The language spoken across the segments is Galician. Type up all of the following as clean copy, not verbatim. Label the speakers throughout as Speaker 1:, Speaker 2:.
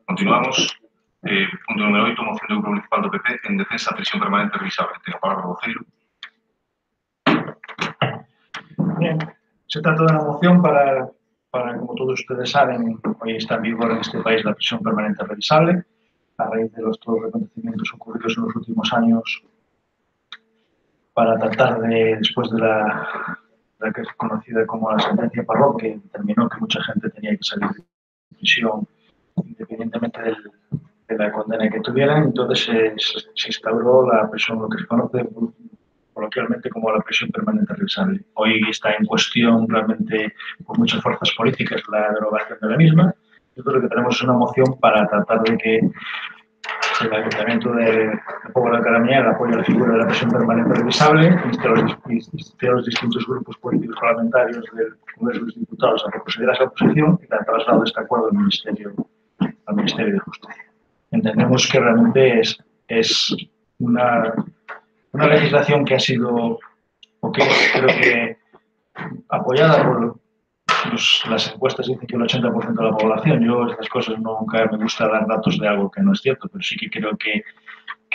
Speaker 1: Continuamos. Punto número 8, moción do Grupo Municipal do PP en defensa da prisión permanente revisable. Ten a palabra o voceiro.
Speaker 2: Bien, se trata de una moción para, como todos ustedes saben, hoy está en vigor en este país la prisión permanente revisable, a raíz de todos los acontecimientos ocurridos en los últimos años, para tratar de, después de la que es conocida como la sentencia Parrot, que determinó que mucha gente tenía que salir de prisión independientemente de la condena que tuvieran, entonces se instauró la prisión, lo que se conoce coloquialmente como la prisión permanente revisable. Hoy está en cuestión realmente por muchas fuerzas políticas la derogación de la misma. Nosotros lo que tenemos es una moción para tratar de que el Ayuntamiento de Póvoa de Caramiñal apoye la figura de la prisión permanente revisable, inste a los distintos grupos políticos parlamentarios del Congreso de los Diputados a reconsiderar esa posición y dar traslado de este acuerdo al Ministerio de Justicia. Entendemos que realmente es una legislación que ha sido, o que creo que apoyada por las encuestas, dicen que el 80% de la población. Yo estas cosas nunca me gusta dar datos de algo que no es cierto, pero sí que creo que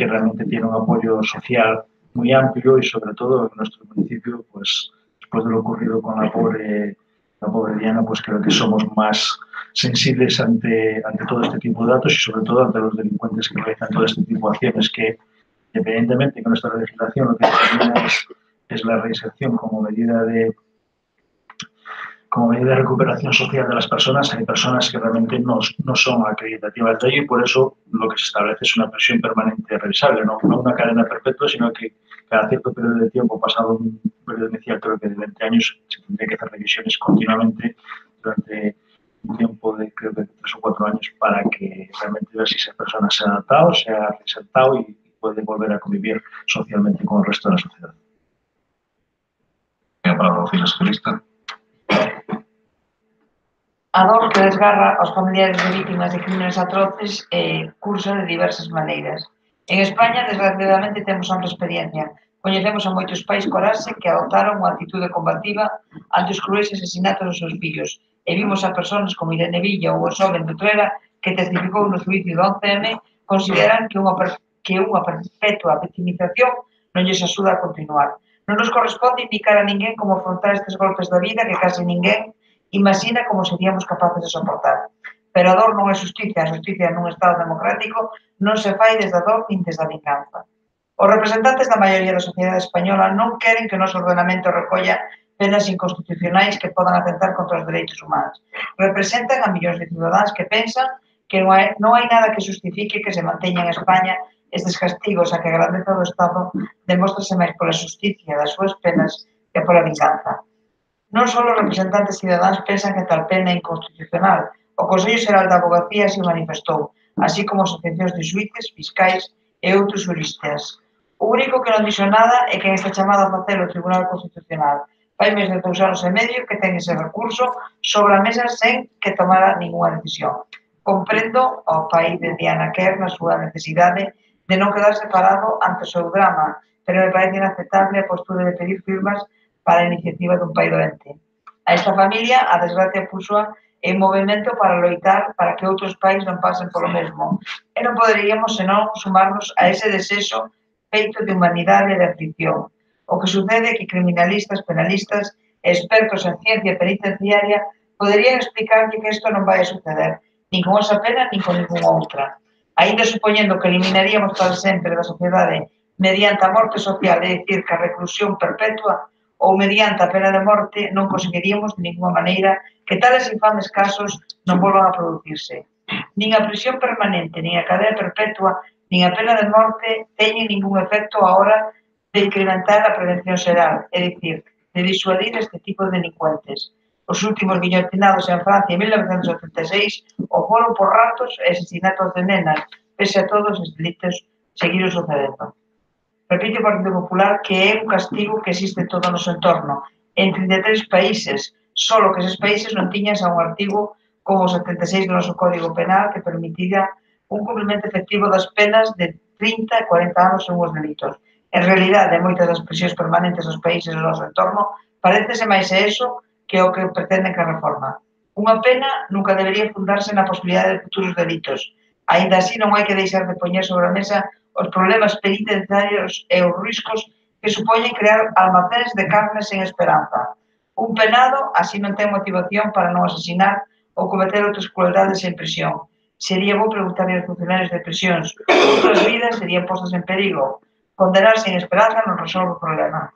Speaker 2: realmente tiene un apoyo social muy amplio y sobre todo en nuestro municipio, pues después de lo ocurrido con la pobre Diana, pues creo que somos más sensibles ante todo este tipo de datos y sobre todo ante los delincuentes que realizan todo este tipo de acciones que, independientemente de nuestra legislación, lo que determina es la reinserción como medida de recuperación social de las personas. Hay personas que realmente no son acreditativas de ello y por eso lo que se establece es una prisión permanente revisable, no una cadena perpetua, sino que cada cierto periodo de tiempo, pasado un periodo inicial creo que de 20 años, se tendría que hacer revisiones continuamente durante un tiempo de creo que 3 o 4 años para que realmente ver si esa persona se ha adaptado, se ha reinsertado y puede volver a convivir socialmente con el resto de la sociedad.
Speaker 1: Para la oficina socialista.
Speaker 3: A dor que desgarra aos familiares de vítimas de crímenes atroces cursa de diversas maneiras. En España, desgraciadamente, temos ampla experiencia. Coñecemos a moitos pais coraxe que adoptaron unha actitude combativa ante os cruéis asesinatos dos seus fillos e vimos a persoas como Irene Villa ou o xoven de Utrera que testificou no xuízo do 11M consideran que unha perpetua victimización non lles axuda a continuar. Non nos corresponde indicar a ninguén como afrontar estes golpes da vida que case ninguén imagina como seríamos capaces de soportar. Pero a dor non é xusticia, a xusticia nun Estado democrático non se fai desde a dor nin desde a vinganza. Os representantes da maioría da sociedade española non queren que o noso ordenamento recolla penas inconstitucionais que podan atentar contra os dereitos humanos. Representan a millóns de cidadáns que pensan que non hai nada que justifique que se manteña en España estes castigos a que a grandeza do Estado demóstrase máis pola xusticia das súas penas que pola vinganza. Non só os representantes cidadáns pensan que tal pena é inconstitucional. O Consello Xeral da Avogacía así manifestou, así como asociacións de xuíces, fiscais e outros xuristas. O único que non dixo nada é que está chamado a facer o Tribunal Constitucional. Fai máis de 2 anos e medio que ten ese recurso sobre a mesa sen que tomara ninguna decisión. Comprendo ao pai de Diana Kerr na súa necesidade de non quedar separado ante o seu drama, pero me parece inaceptable a postura de pedir firmas para a iniciativa dun pai doente. A esta familia, a desgracia puxoa en movimento para loitar para que outros pais non pasen polo mesmo. E non poderíamos senón sumarnos a ese desexo feito de humanidade e de aflicción. O que sucede é que criminalistas, penalistas e expertos en ciencia penitenciaria poderían explicar que isto non vai a suceder, nin con esa pena, nin con ninguna outra. Ainda supoñendo que eliminaríamos para sempre da sociedade mediante a morte social, é dicir, que a reclusión perpetua, ou mediante a pena de morte, non conseguiríamos de ninguna maneira que tales infames casos non volvan a producirse. Nin a prisión permanente, nin a cadea perpetua, nin a pena de morte teñen ningún efecto a hora de incrementar a prevención xeral, é dicir, de disuadir este tipo de delincuentes. Os últimos guillotinados en Francia en 1986 o foron por raptos e asesinatos de nenas, pese a todos os delitos seguiron sucedendo. Repite o Partido Popular que é un castigo que existe en todo o noso entorno en 33 países, solo que esos países non tiñan xa un artigo como o 76 do noso Código Penal que permitira un cumprimento efectivo das penas de 30 e 40 anos en os delitos. En realidade, moitas das prisións permanentes dos países do noso entorno parécese máis a eso que o que pretenden que a reforma. Unha pena nunca debería fundarse na posibilidade de futuros delitos. Aínda así, non hai que deixar de poñer sobre a mesa os problemas penitenciarios e os riscos que supoñen crear almacéns de carne sen esperanza. Un penado así non ten motivación para non asesinar ou cometer outras crueldades en prisión. Sería bo preguntarle aos funcionarios de prisións outras vidas serían postas en perigo. Condenar sen esperanza non resolve o problema.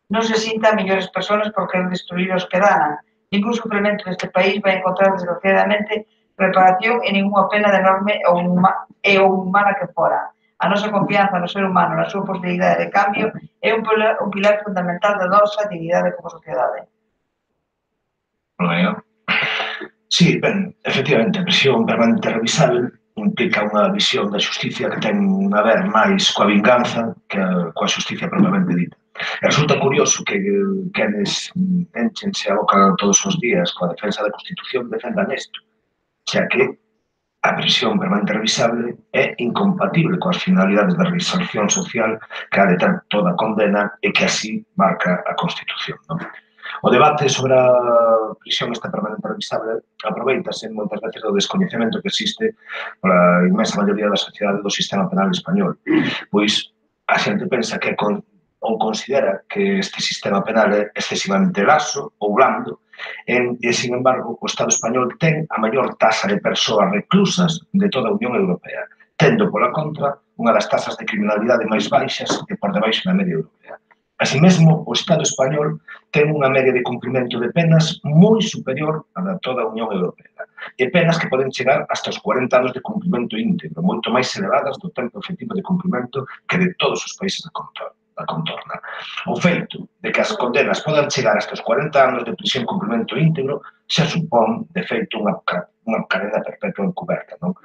Speaker 3: Non se sintan mellores persoas por querer destruir os que danan. Ningún sufrimento deste país vai encontrar, desgraciadamente, reparación e ninguna pena de enorme ou humana que fora. A nosa confianza no ser humano, na súa posibilidade de cambio, é un pilar fundamental da nosa dignidade como sociedade.
Speaker 4: Sí, ben, efectivamente, a prisión permanente revisable implica unha visión da xusticia que ten a ver máis coa vinganza que coa xusticia propiamente dita. E resulta curioso que quenes enchense a boca todos os días coa defensa da Constitución defendan isto, xa que a prisión permanente revisable é incompatible coas finalidades da reinserción social que ha de ter toda a condena e que así marca a Constitución, non? O debate sobre a prisión esta permanente revisable aproveitase moitas veces do descoñecemento que existe pola inmensa maioría da sociedade do sistema penal español. Pois a xente pensa que ou considera que este sistema penal é excesivamente laxo ou blando e, sin embargo, o Estado español ten a maior taxa de persoas reclusas de toda a Unión Europea, tendo, pola contra, unha das tasas de criminalidade máis baixas e por debaixo da media europea. Así mesmo, o Estado español ten unha media de cumprimento de penas moi superior a da toda a Unión Europea. E penas que poden chegar hasta os 40 anos de cumprimento íntegro, moito máis elevadas do tempo efectivo de cumprimento que de todos os países da contorna. O feito de que as condenas podan chegar hasta os 40 anos de prisión cumprimento íntegro xa supón, de feito, unha cadena perpetua encoberta, non?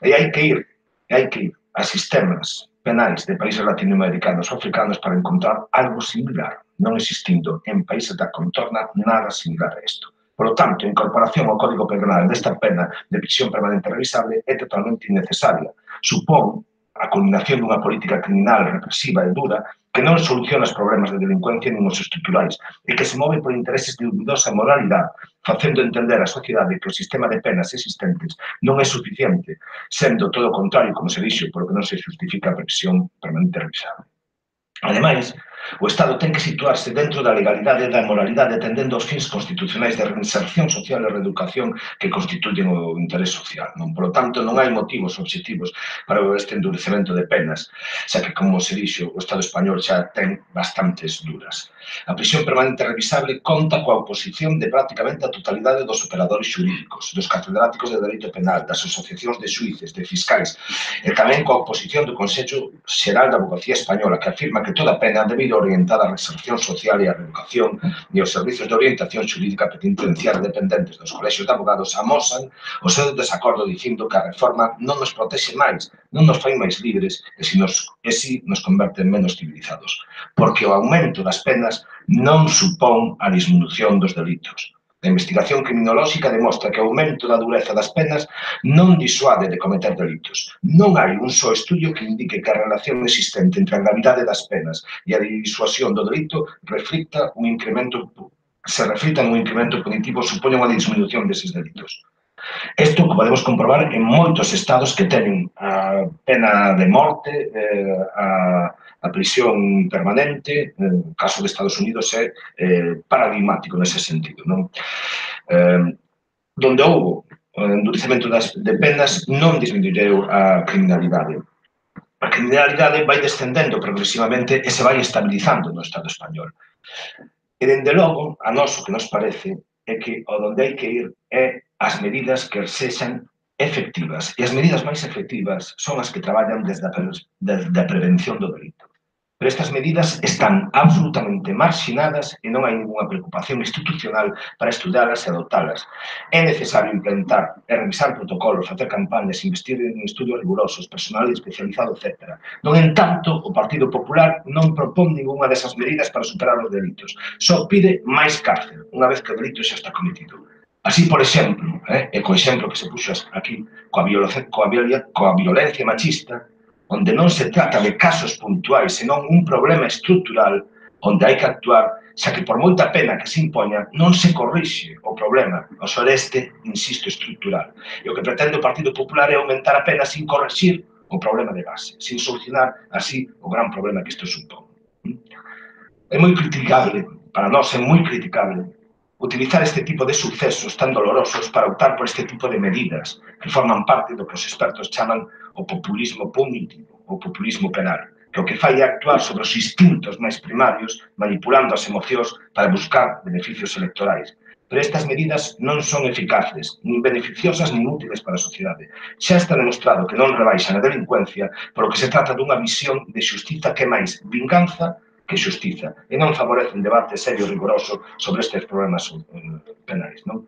Speaker 4: E hai que ir a sistemas penais de países latinoamericanos ou africanos para encontrar algo similar, non existindo en países da contorna nada similar a isto. Por lo tanto, a incorporación ao Código Penal desta pena de prisión permanente revisable é totalmente innecesaria. Supón a culminación dunha política criminal represiva e dura que non soluciona os problemas de delincuencia nin os estruturais e que se move por intereses de dubidosa moralidade, facendo entender á sociedade que o sistema de penas existentes non é suficiente, sendo todo o contrario, como se dixo, polo que non se justifica a prisión permanente revisable. Ademais, o Estado ten que situarse dentro da legalidade e da moralidade atendendo aos fins constitucionais de reinserción social e reeducación que constituyen o interés social. Por lo tanto, non hai motivos objetivos para este endurecemento de penas, xa que, como se dixo, o Estado español xa ten bastantes duras. A prisión permanente revisable conta coa oposición de prácticamente a totalidade dos operadores xurídicos, dos catedráticos de Dereito Penal, das asociacións de xuíces, de fiscais, e tamén coa oposición do Consello Xeral da Avogacía Española, que afirma que toda pena debe ir orientada á reinserción social e á reeducación, e os servizos de orientación xurídica penitenciaria dependentes dos colexios de abogados amosan o seu desacordo dicindo que a reforma non nos protexe máis, non nos fai máis libres e si nos converte en menos civilizados, porque o aumento das penas non supón a disminución dos delitos. A investigación criminolóxica demostra que o aumento da dureza das penas non disuade de cometer delitos. Non hai un só estudio que indique que a relación existente entre a gravidade das penas e a disuasión do delito se reflita nun incremento punitivo supoña unha disminución deses delitos. Isto que podemos comprobar en moitos estados que teñen a pena de morte, a prisión permanente, no caso de Estados Unidos é paradigmático nese sentido. Donde houve endurecemento de penas non disminuireu a criminalidade. A criminalidade vai descendendo progresivamente e se vai estabilizando no Estado español. E, dende logo, a nós o que nos parece é que onde hai que ir é as medidas que sexan efectivas. E as medidas máis efectivas son as que traballan desde a prevención do delito. Pero estas medidas están absolutamente marxinadas e non hai ninguna preocupación institucional para estudalas e adotalas. É necesario implementar e revisar protocolos, facer campañas, investir en estudios rigurosos, personal especializado, etc. Non entanto, o Partido Popular non propón ninguna desas medidas para superar os delitos. Só pide máis cárcel, unha vez que o delito xa está cometido. Así, por exemplo, e co exemplo que se puxo aquí, coa violencia machista, onde non se trata de casos puntuais, senón un problema estrutural onde hai que actuar, xa que por moita pena que se impoña, non se corrixe o problema, o ser este, insisto, estrutural. E o que pretende o Partido Popular é aumentar a pena sin corrixir o problema de base, sin solucionar así o gran problema que isto supón. É moi criticable, para nós é moi criticable, utilizar este tipo de sucesos tan dolorosos para optar por este tipo de medidas que forman parte do que os expertos chaman o populismo punitivo, o populismo penal, que o que fai é actuar sobre os instintos máis primarios, manipulando as emocións para buscar beneficios electorais. Pero estas medidas non son eficaces, nin beneficiosas nin útiles para a sociedade. Xa está demostrado que non rebaixan a delincuencia, polo que se trata dunha visión de xustiza que é máis vinganza que xustiza, e non favorece un debate serio e rigoroso sobre estes problemas penais, non?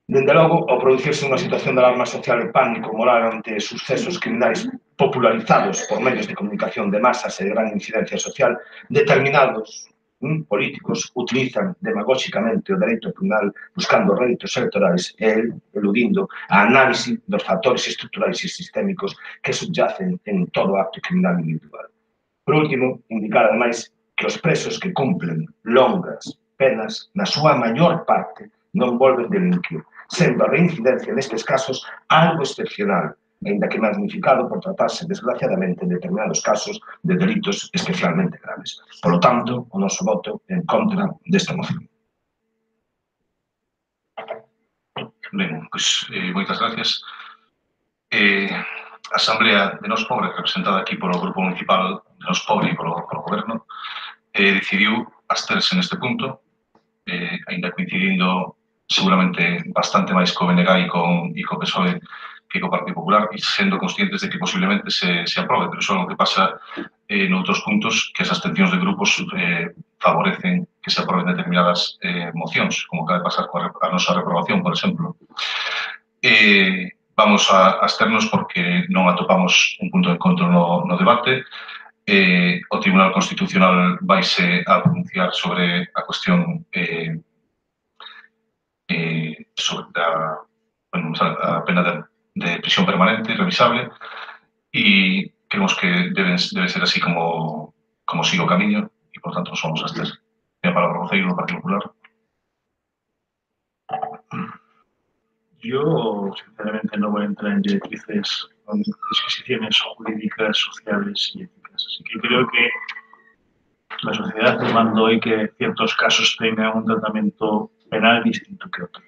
Speaker 4: Dende logo, ao producirse unha situación de alarma social e pánico moral ante sucesos criminais popularizados por medios de comunicación de masas e de gran incidencia social, determinados políticos utilizan demagóxicamente o dereito penal buscando réditos electorais e eludindo a análise dos factores estruturais e sistémicos que subyacen en todo acto criminal individual. Por último, indicar ademais que os presos que cumplen longas penas, na súa maior parte, non volven delinquir, sendo a reincidencia nestes casos algo excepcional, ainda que magnificado por tratarse, desgraciadamente, en determinados casos de delitos especialmente graves. Por lo tanto, o noso voto en contra desta moción.
Speaker 1: Ben, pois, moitas gracias. A Asamblea de Nós Pobre, representada aquí polo Grupo Municipal de Nós Pobre e polo Goberno, decidiu absterse neste punto, ainda coincidindo seguramente bastante máis co BNG e co PSOE que co Partido Popular, e sendo conscientes de que posiblemente se aprobe, pero iso é algo que pasa noutros puntos, que as abstencións de grupos favorecen que se aproben determinadas mocións, como acaba de pasar coa nosa reprobación, por exemplo. Vamos a absternos porque non atopamos un punto de encontro no debate. O Tribunal Constitucional vaise a pronunciar sobre a cuestión sobre a pena de prisión permanente, revisable, e creemos que debe ser así como sigue o camiño, e, por tanto, nos vamos a abster. Ten a palabra o voceiro do Partido Popular.
Speaker 2: Yo, sinceramente, no voy a entrar en directrices o en disquisiciones jurídicas, sociales y éticas. Así que creo que la sociedad demanda hoy que ciertos casos tengan un tratamiento penal distinto que otros.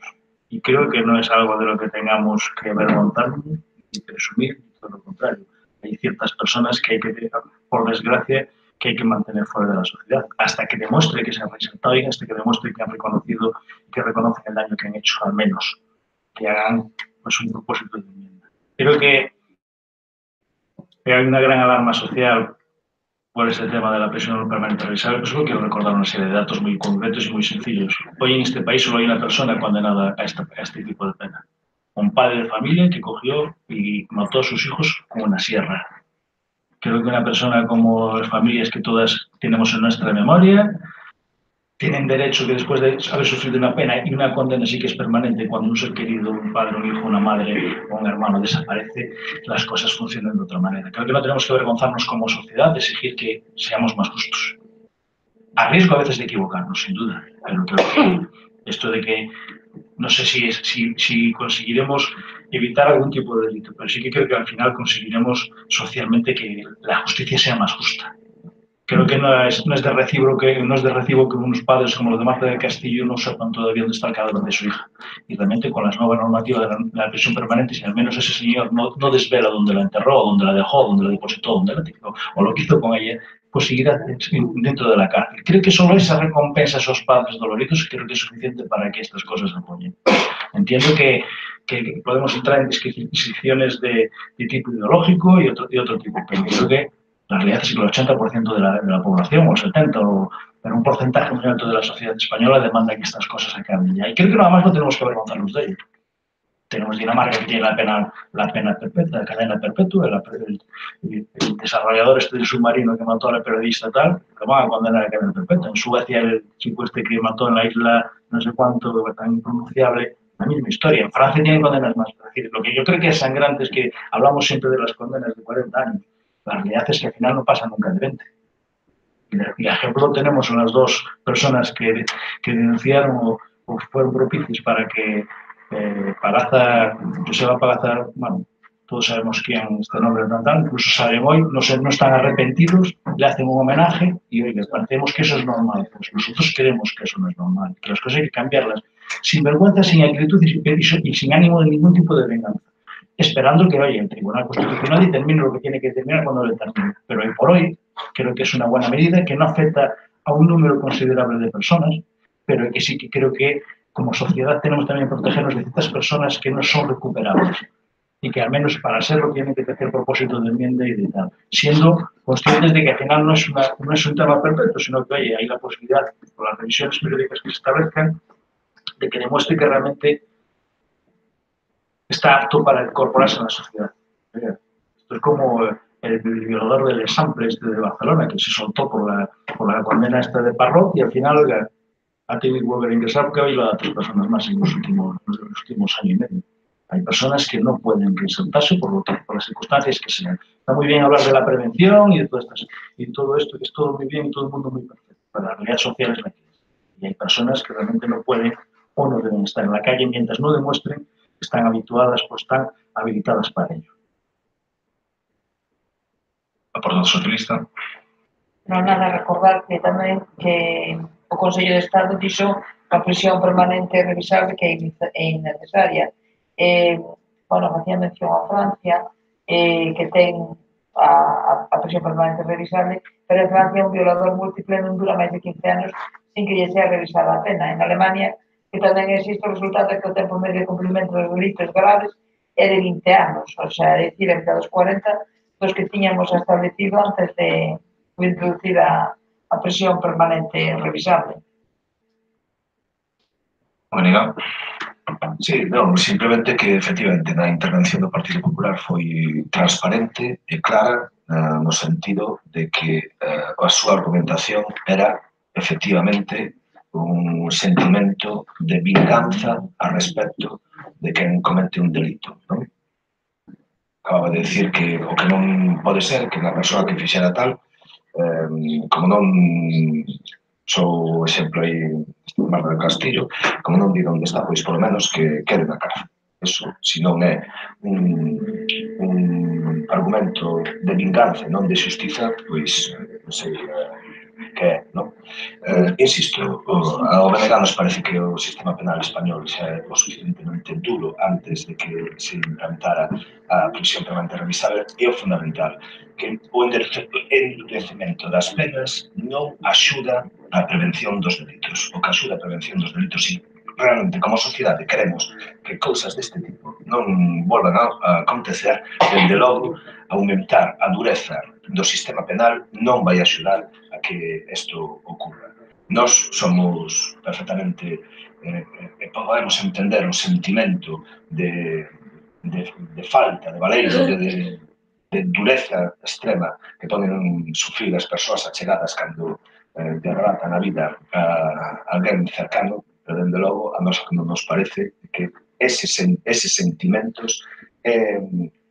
Speaker 2: Y creo que no es algo de lo que tengamos que avergonzarnos ni presumir, ni todo lo contrario. Hay ciertas personas que hay que, por desgracia, que hay que mantener fuera de la sociedad, hasta que demuestre que se han reinsertado y hasta que demuestre que han reconocido y que reconocen el daño que han hecho, al menos que hagan pues, un propósito de enmienda. Creo que hay una gran alarma social por este tema de la prisión permanente revisable, pues solo quiero recordar una serie de datos muy concretos y muy sencillos. Hoy en este país solo hay una persona condenada a este tipo de pena. Un padre de familia que cogió y mató a sus hijos con una sierra. Creo que una persona como las familias que todas tenemos en nuestra memoria tienen derecho que después de haber sufrido una pena y una condena sí que es permanente, cuando un ser querido, un padre, un hijo, una madre o un hermano desaparece, las cosas funcionan de otra manera. Creo que no tenemos que avergonzarnos como sociedad de exigir que seamos más justos. A riesgo a veces de equivocarnos, sin duda, pero creo que esto de que no sé si conseguiremos evitar algún tipo de delito, pero sí que creo que al final conseguiremos socialmente que la justicia sea más justa. Creo que no es de recibo que unos padres como los de Marta del Castillo no sepan todavía dónde está el cadáver de su hija. Y realmente con las nuevas normativas de la prisión permanente, si al menos ese señor no desvela dónde la enterró, dónde la dejó, dónde la depositó, dónde la tiró, o lo que hizo con ella, pues seguirá dentro de la cárcel. Creo que solo esa recompensa a esos padres doloridos creo que es suficiente para que estas cosas se apoyen. Entiendo que podemos entrar en disquisiciones de tipo ideológico y otro tipo, pero creo que La realidad es que el 80% de la población, o el 70%, pero un porcentaje muy alto de la sociedad española demanda que estas cosas se cambien ya. Y creo que nada más no tenemos que avergonzarnos de ello. Tenemos Dinamarca, que tiene la pena perpetua, la cadena perpetua, el desarrollador del submarino que mató a la periodista tal, lo van a condenar a cadena perpetua. En Suecia, el chico que mató en la isla no sé cuánto, tan impronunciable, la misma historia. En Francia tienen condenas más. Es decir, lo que yo creo que es sangrante es que hablamos siempre de las condenas de 40 años. La realidad es que al final no pasa nunca de 20. Y ejemplo tenemos a las dos personas que denunciaron o fueron propicios para que Joseba Palaza, bueno, todos sabemos quién este nombre tal, incluso saben hoy, no están arrepentidos, le hacen un homenaje y oiga, parecemos que eso es normal. Pues nosotros creemos que eso no es normal, que las cosas hay que cambiarlas sin vergüenza, sin acritud y sin ánimo de ningún tipo de venganza. Esperando que vaya el Tribunal Constitucional y termine lo que tiene que terminar cuando lo termine. Pero hoy por hoy creo que es una buena medida que no afecta a un número considerable de personas, pero que sí que creo que como sociedad tenemos también que protegernos de ciertas personas que no son recuperables y que al menos para serlo tienen que hacer propósito de enmienda y de tal, siendo conscientes de que al final no es un tema perpetuo, sino que oye, hay la posibilidad, por las revisiones periódicas que se establezcan, de que demuestre que realmente está apto para incorporarse a la sociedad. Esto es como el violador del Example de Barcelona, que se soltó por la condena de Parrot y al final, oiga, ha tenido que volver a ingresar porque ha violado a 3 personas más en los últimos años y medio. Hay personas que no pueden reinsertarse por las circunstancias que sean. Está muy bien hablar de la prevención y de todo esto, que es todo muy bien y todo el mundo muy perfecto. Pero la realidad social es la que es. Y hay personas que realmente no pueden o no deben estar en la calle mientras no demuestren que están habituadas o están habilitadas para ello.
Speaker 1: Aportado socialista.
Speaker 3: Non nada, recordar que tamén que o Consello de Estado dixo a prisión permanente revisable que é innecesaria. Bueno, facía mención a Francia, que ten a prisión permanente revisable, pero en Francia un violador múltiple non dura máis de 15 anos sin que lle sea revisada a pena. En Alemania, que tamén existe o resultado que o tempo medio de cumprimento dos delitos graves é de 20 anos, o sea, é dicir, entre os 40 dos que tiñamos establecido antes de introducir a prisión permanente revisable.
Speaker 1: Obrigado.
Speaker 4: Sí, non, simplemente que efectivamente na intervención do Partido Popular foi transparente e clara no sentido de que a súa argumentación era efectivamente un sentimento de vinganza a respecto de quen comete un delito, non? Acababa de decir que o que non pode ser que a persoa que fixera tal, como non sou exemplo aí Marta del Castillo, como non di onde está, pois polo menos que quede na cárcel. Eso, se non é un argumento de vinganza, non de xustiza, pois non sei que é, non? Insisto, ao BNG nos parece que o sistema penal español xa é o suficientemente duro antes de que se implantara a prisión permanente revisable e o fundamental, que o endurecemento das penas non axuda a prevención dos delitos. O que axuda a prevención dos delitos, si realmente como sociedade queremos que cousas deste tipo non volvan a acontecer, dende logo, aumentar a dureza do sistema penal non vai axudar a que isto ocurra. Nós somos perfectamente, podemos entender o sentimento de falta, de valeiro, de dureza extrema que poden sufrir as persoas achegadas cando derratan a vida a alguén cercano, pero dende logo a nós que non nos parece que eses sentimentos,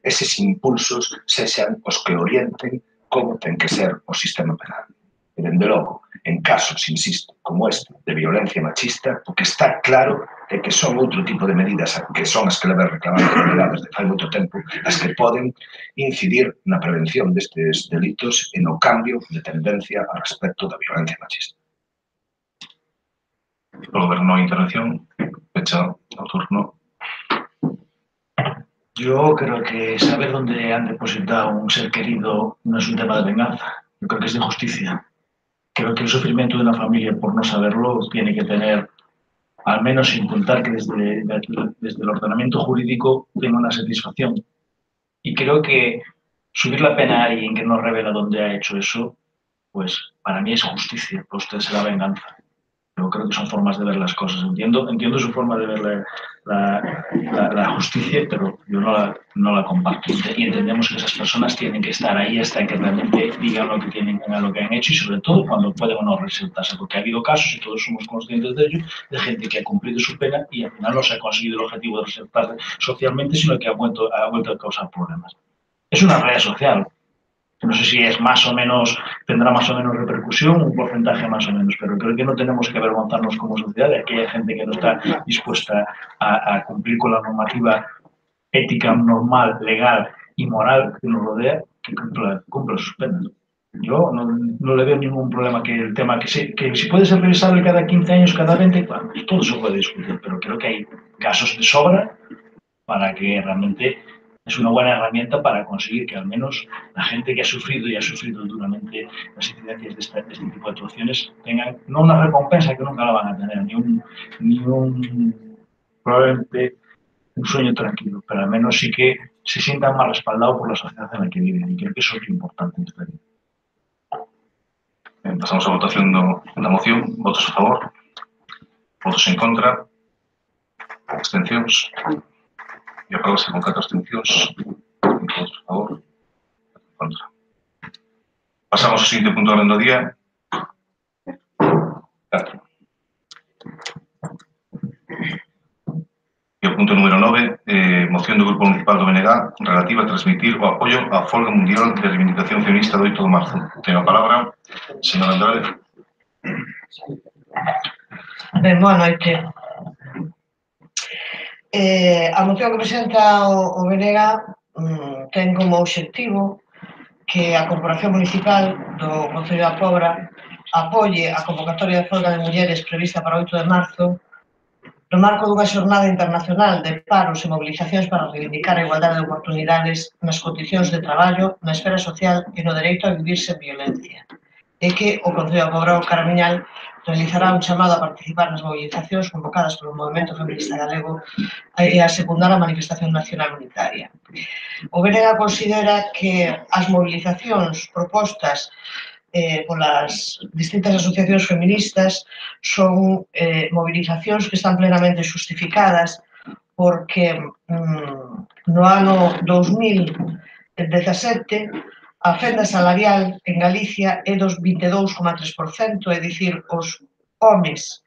Speaker 4: eses impulsos sexan os que orienten como ten que ser o sistema penal. E dende logo, en casos, insisto, como este, de violencia machista, o que está claro é que son outro tipo de medidas que son as que leva reclamando desde fai moito tempo, as que poden incidir na prevención destes delitos e no cambio de tendencia a respecto da violencia machista.
Speaker 1: Polo Goberno, intervención. Fecha o turno.
Speaker 2: Yo creo que saber dónde han depositado un ser querido no es un tema de venganza. Yo creo que es de justicia. Creo que el sufrimiento de una familia por no saberlo tiene que tener, al menos intentar que desde el ordenamiento jurídico tenga una satisfacción. Y creo que subir la pena a alguien que no revela dónde ha hecho eso, pues para mí es justicia, para usted será venganza. Yo creo que son formas de ver las cosas. Entiendo su forma de ver la justicia, pero yo no la comparto. Y entendemos que esas personas tienen que estar ahí hasta que realmente digan lo que tienen, lo que han hecho y sobre todo cuando pueden o no reinsertarse, porque ha habido casos, y todos somos conscientes de ello, de gente que ha cumplido su pena y al final no se ha conseguido el objetivo de reinsertarse socialmente, sino que ha vuelto a causar problemas. Es una red social. No sé si es más o menos, tendrá más o menos repercusión, un porcentaje más o menos, pero creo que no tenemos que avergonzarnos como sociedad de aquella gente que no está dispuesta a cumplir con la normativa ética, normal, legal y moral que nos rodea, que cumpla sus penas. Yo no le veo ningún problema que el tema, que si puede ser revisable cada 15 años, cada 20, bueno, todo se puede discutir, pero creo que hay casos de sobra para que realmente es una buena herramienta para conseguir que al menos la gente que ha sufrido y ha sufrido duramente las incidencias de este tipo de actuaciones tengan no una recompensa que nunca la van a tener, ni un probablemente un sueño tranquilo, pero al menos sí que se sientan más respaldados por la sociedad en la que viven y creo que eso es lo importante en esta vida.
Speaker 1: Pasamos a votación da moción. Votos a favor? Votos en contra? Abstencións? E aprobase con 4 abstencións. Votos a favor? En contra. Pasamos ao seguinte punto do día. 4. E o punto número 9, moción do Grupo Municipal do BNG relativa a transmitir o apoio á folga mundial de reivindicación feminista do 8 de marzo. Ten a palabra, señor Andrade.
Speaker 5: Ben, boa noite. A moción que presenta o BNG ten como obxectivo que a Corporación Municipal do Concello da Pobra apoie a convocatoria de folga de mulleres prevista para o 8 de marzo no marco dunha xornada internacional de paros e mobilizacións para reivindicar a igualdade de oportunidades nas condicións de traballo, na esfera social e no dereito a vivir sen violencia. E que o Concello da Pobra, o Caramiñal, realizará un chamado a participar nas mobilizacións convocadas polo Movemento Feminista Galego e a secundar a manifestación nacional unitaria. O BNG considera que as mobilizacións propostas polas distintas asociacións feministas son movilizacións que están plenamente justificadas porque no ano 2017 a fenda salarial en Galicia é dos 22,3%, é dicir, os homes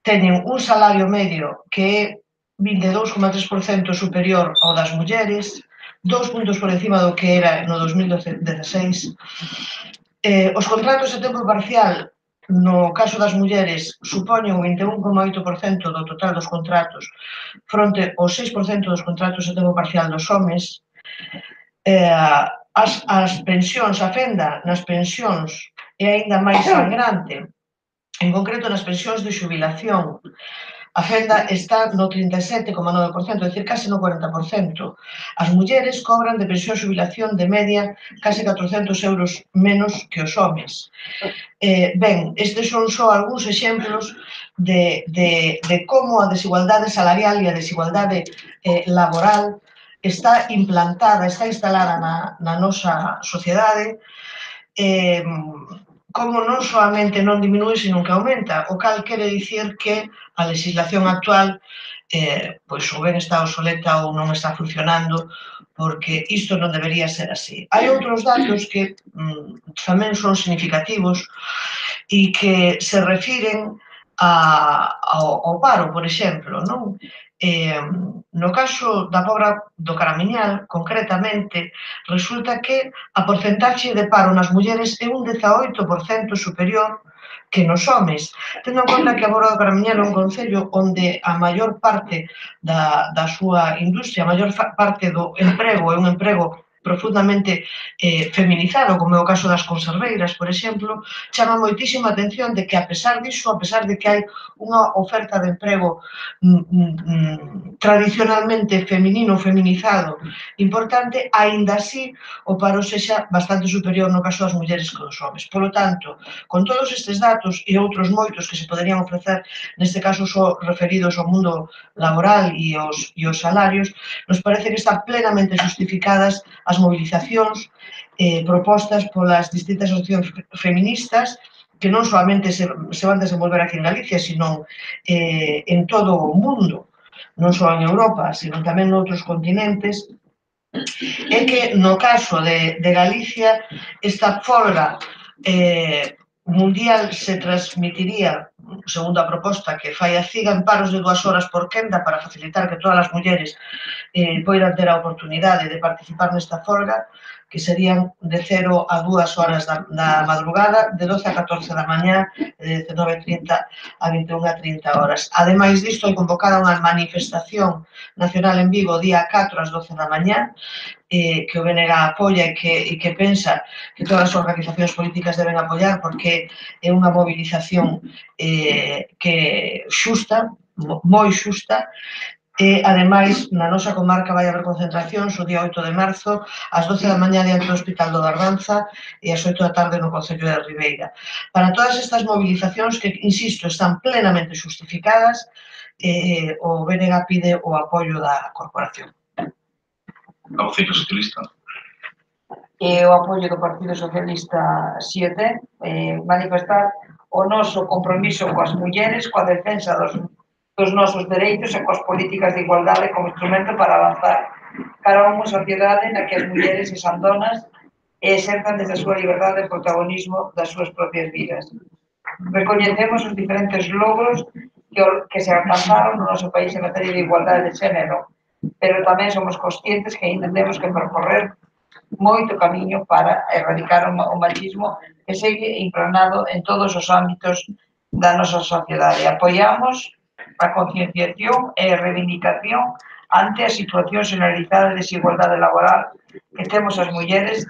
Speaker 5: teñen un salario medio que é 22,3% superior ao das mulleres, 2 puntos por encima do que era no 2016. Os contratos de tempo parcial, no caso das mulleres, supoñen o 21,8% do total dos contratos fronte ao 6% dos contratos de tempo parcial dos homes. As pensións, a fenda nas pensións é aínda máis sangrante, en concreto nas pensións de xubilación. A fenda está no 37,9%, é dicir, case no 40%. As mulleres cobran de pensión e xubilación de media case 400 euros menos que os homes. Ben, estes son só algúns exemplos de como a desigualdade salarial e a desigualdade laboral está implantada, está instalada na nosa sociedade, como non soamente non diminúe, sino que aumenta, o cal quere dicir que a legislación actual pois ou ben está obsoleta ou non está funcionando, porque isto non debería ser así. Hai outros datos que tamén son significativos e que se refiren ao paro, por exemplo, non? No caso da Pobra do Caramiñal, concretamente, resulta que a porcentaxe de paro nas mulleres é un 18% superior que nos homes, tendo en conta que a Pobra do Caramiñal é un concello onde a maior parte da súa industria, a maior parte do emprego é un emprego profundamente feminizado, como é o caso das conserveiras, por exemplo, chama moitísima atención de que, a pesar disso, a pesar de que hai unha oferta de emprego tradicionalmente feminino, feminizado, importante, aínda así o paro sexa bastante superior no caso das mulleres que dos homes. Polo tanto, con todos estes datos e outros moitos que se poderían ofrecer, neste caso só referidos ao mundo laboral e aos salarios, nos parece que están plenamente justificadas as movilizacións propostas polas distintas asociacións feministas que non solamente se van desenvolver aquí en Galicia, sino en todo o mundo, non só en Europa, sino tamén noutros continentes, é que no caso de Galicia esta folga mundial se transmitiría, segundo a proposta que fai a CIGA, en paros de 2 horas por quenda para facilitar que todas as mulleres poidan ter a oportunidade de participar nesta folga, que serían de 0 a 2 horas da madrugada, de 12 a 14 da mañá, de 19:30 a 21:30 horas. Ademais disto, hai convocada unha manifestación nacional en Vigo o día 4 ás 12 da mañá, que o BNG apoia e que pensa que todas as organizacións políticas deben apoiar porque é unha movilización que xusta, moi xusta, e, ademais, na nosa comarca vai haber concentracións o día 8 de marzo, ás 12 da mañá diante do Hospital do Dardanza e ás 8 da tarde no Concello de Ribeira. Para todas estas movilizacións que, insisto, están plenamente justificadas, o BNG pide o apoio da corporación.
Speaker 1: O Concello Socialista.
Speaker 3: E o apoio do Partido Socialista 7, manifestar o noso compromiso coas mulleres, coa defensa dos nosos dereitos e coas políticas de igualdade como instrumento para avanzar cara a unha sociedade na que as mulleres sexan donas e exertan desde a súa liberdade e protagonismo das súas propias vidas. Recoñecemos os diferentes logros que se alcanzaron no noso país en materia de igualdade de xénero, pero tamén somos conscientes que ainda temos que percorrer moito camiño para erradicar o machismo que segue impregnado en todos os ámbitos da nosa sociedade. Apoiamos a concienciación e a reivindicación ante a situación generalizada de desigualdade laboral que temos as mulleres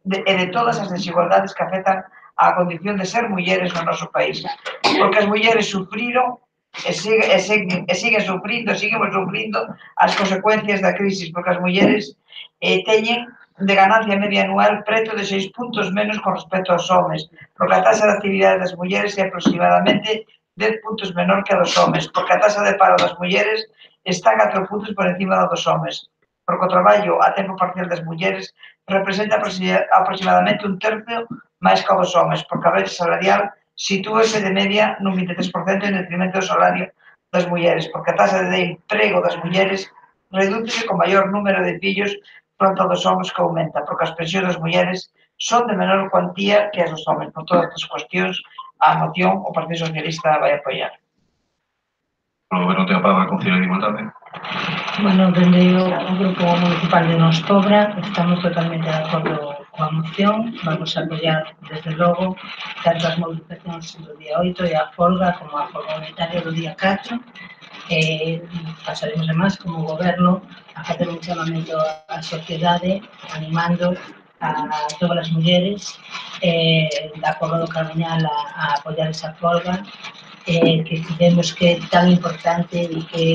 Speaker 3: e de todas as desigualdades que afectan á condición de ser mulleres no noso país. Porque as mulleres sufriron e siguen sufrindo, seguimos sufrindo as consecuencias da crisis, porque as mulleres teñen de ganancia media anual preto de 6 puntos menos con respecto aos homes, porque a taxa de actividade das mulleres é aproximadamente 10 puntos menor que a dos homes, porque a taxa de paro das mulleres está 4 puntos por encima dos homes, porque o traballo a tempo parcial das mulleres representa aproximadamente 1/3 máis que o dos homes, porque a brecha salarial sitúase de media nun 23% en detrimento do salario das mulleres, porque a taxa de emprego das mulleres redúcese con maior número de fillos fronte aos homes que aumenta, porque as pensións das mulleres son de menor cuantía que as dos homes. Por todas estas cuestións, a moción o Partido Socialista vai apoiar.
Speaker 1: O Goberno ten a palabra do Concello de Igualdade.
Speaker 6: Bueno, dende o Grupo Municipal de Nos Pobra estamos totalmente de acordo coa moción, vamos a apoiar desde logo tanto as movilizacións do día 8 e a folga como a folga unitaria do día 4. Pasaremos además como Goberno a facer un chamamento á sociedade animando a todas as mulleres de acordo do camiñal a apoiar esa folga que creemos que é tan importante e que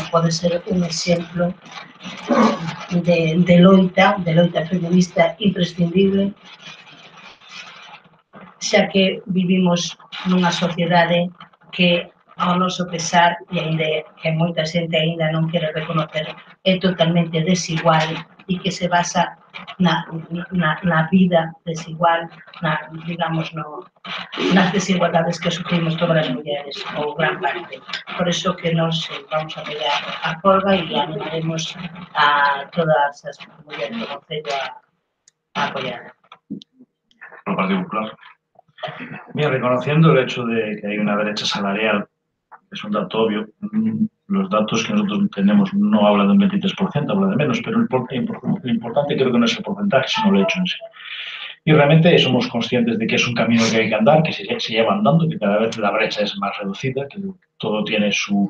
Speaker 6: pode ser un exemplo de loita feminista imprescindible, xa que vivimos nunha sociedade que ao noso pesar, e ainda que moita xente ainda non quere reconocer, é totalmente desigual e que se basa na vida desigual, digamos, nas desigualdades que sufrimos todas as mulleres, ou gran parte. Por iso que nos vamos a apoiar a folga e animaremos a todas as mulleres do Concello a apoiar.
Speaker 1: Por Partido Popular.
Speaker 2: Bien, reconociendo el hecho de que hay una brecha salarial, es un dato obvio. Los datos que nosotros tenemos no hablan de un 23%, habla de menos, pero lo importante creo que no es el porcentaje, sino el hecho en sí. Y realmente somos conscientes de que es un camino que hay que andar, que se lleva andando, que cada vez la brecha es más reducida, que todo tiene su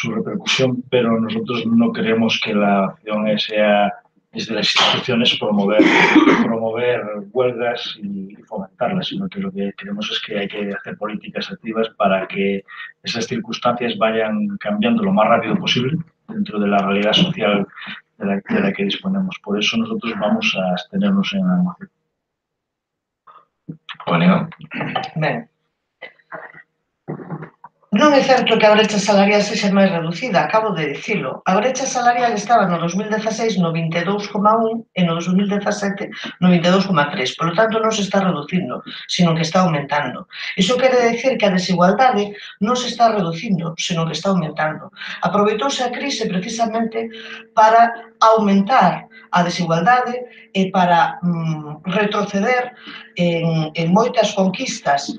Speaker 2: repercusión, pero nosotros no queremos que la acción sea desde las instituciones promover huelgas y fomentarlas, sino que lo que queremos es que hay que hacer políticas activas para que esas circunstancias vayan cambiando lo más rápido posible dentro de la realidad social de la que disponemos. Por eso nosotros vamos a abstenernos en la moción.
Speaker 1: Bueno.
Speaker 5: Ben, Non é certo que a brecha salarial sexa máis reducida, acabo de dicilo. A brecha salarial estaba no 2016 no 22,1 e no 2017 no 22,3. Por lo tanto, non se está reducindo, sino que está aumentando. Iso quere decir que a desigualdade non se está reducindo, sino que está aumentando. Aproveitouse a crise precisamente para aumentar a desigualdade e para retroceder en moitas conquistas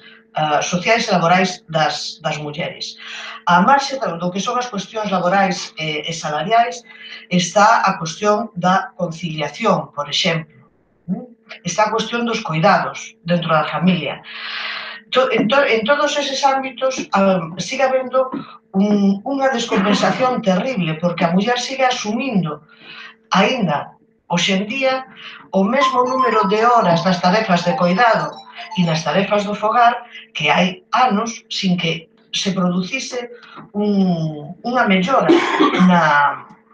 Speaker 5: sociais e laborais das mulleres. A marxe do que son as cuestións laborais e salariais está a cuestión da conciliación, por exemplo. Está a cuestión dos cuidados dentro da familia. En todos eses ámbitos sigue habendo unha descompensación terrible, porque a muller sigue asumindo aínda hoxe en día o mesmo número de horas nas tarefas de cuidado e nas tarefas do fogar que hai anos sin que se producise unha mellora na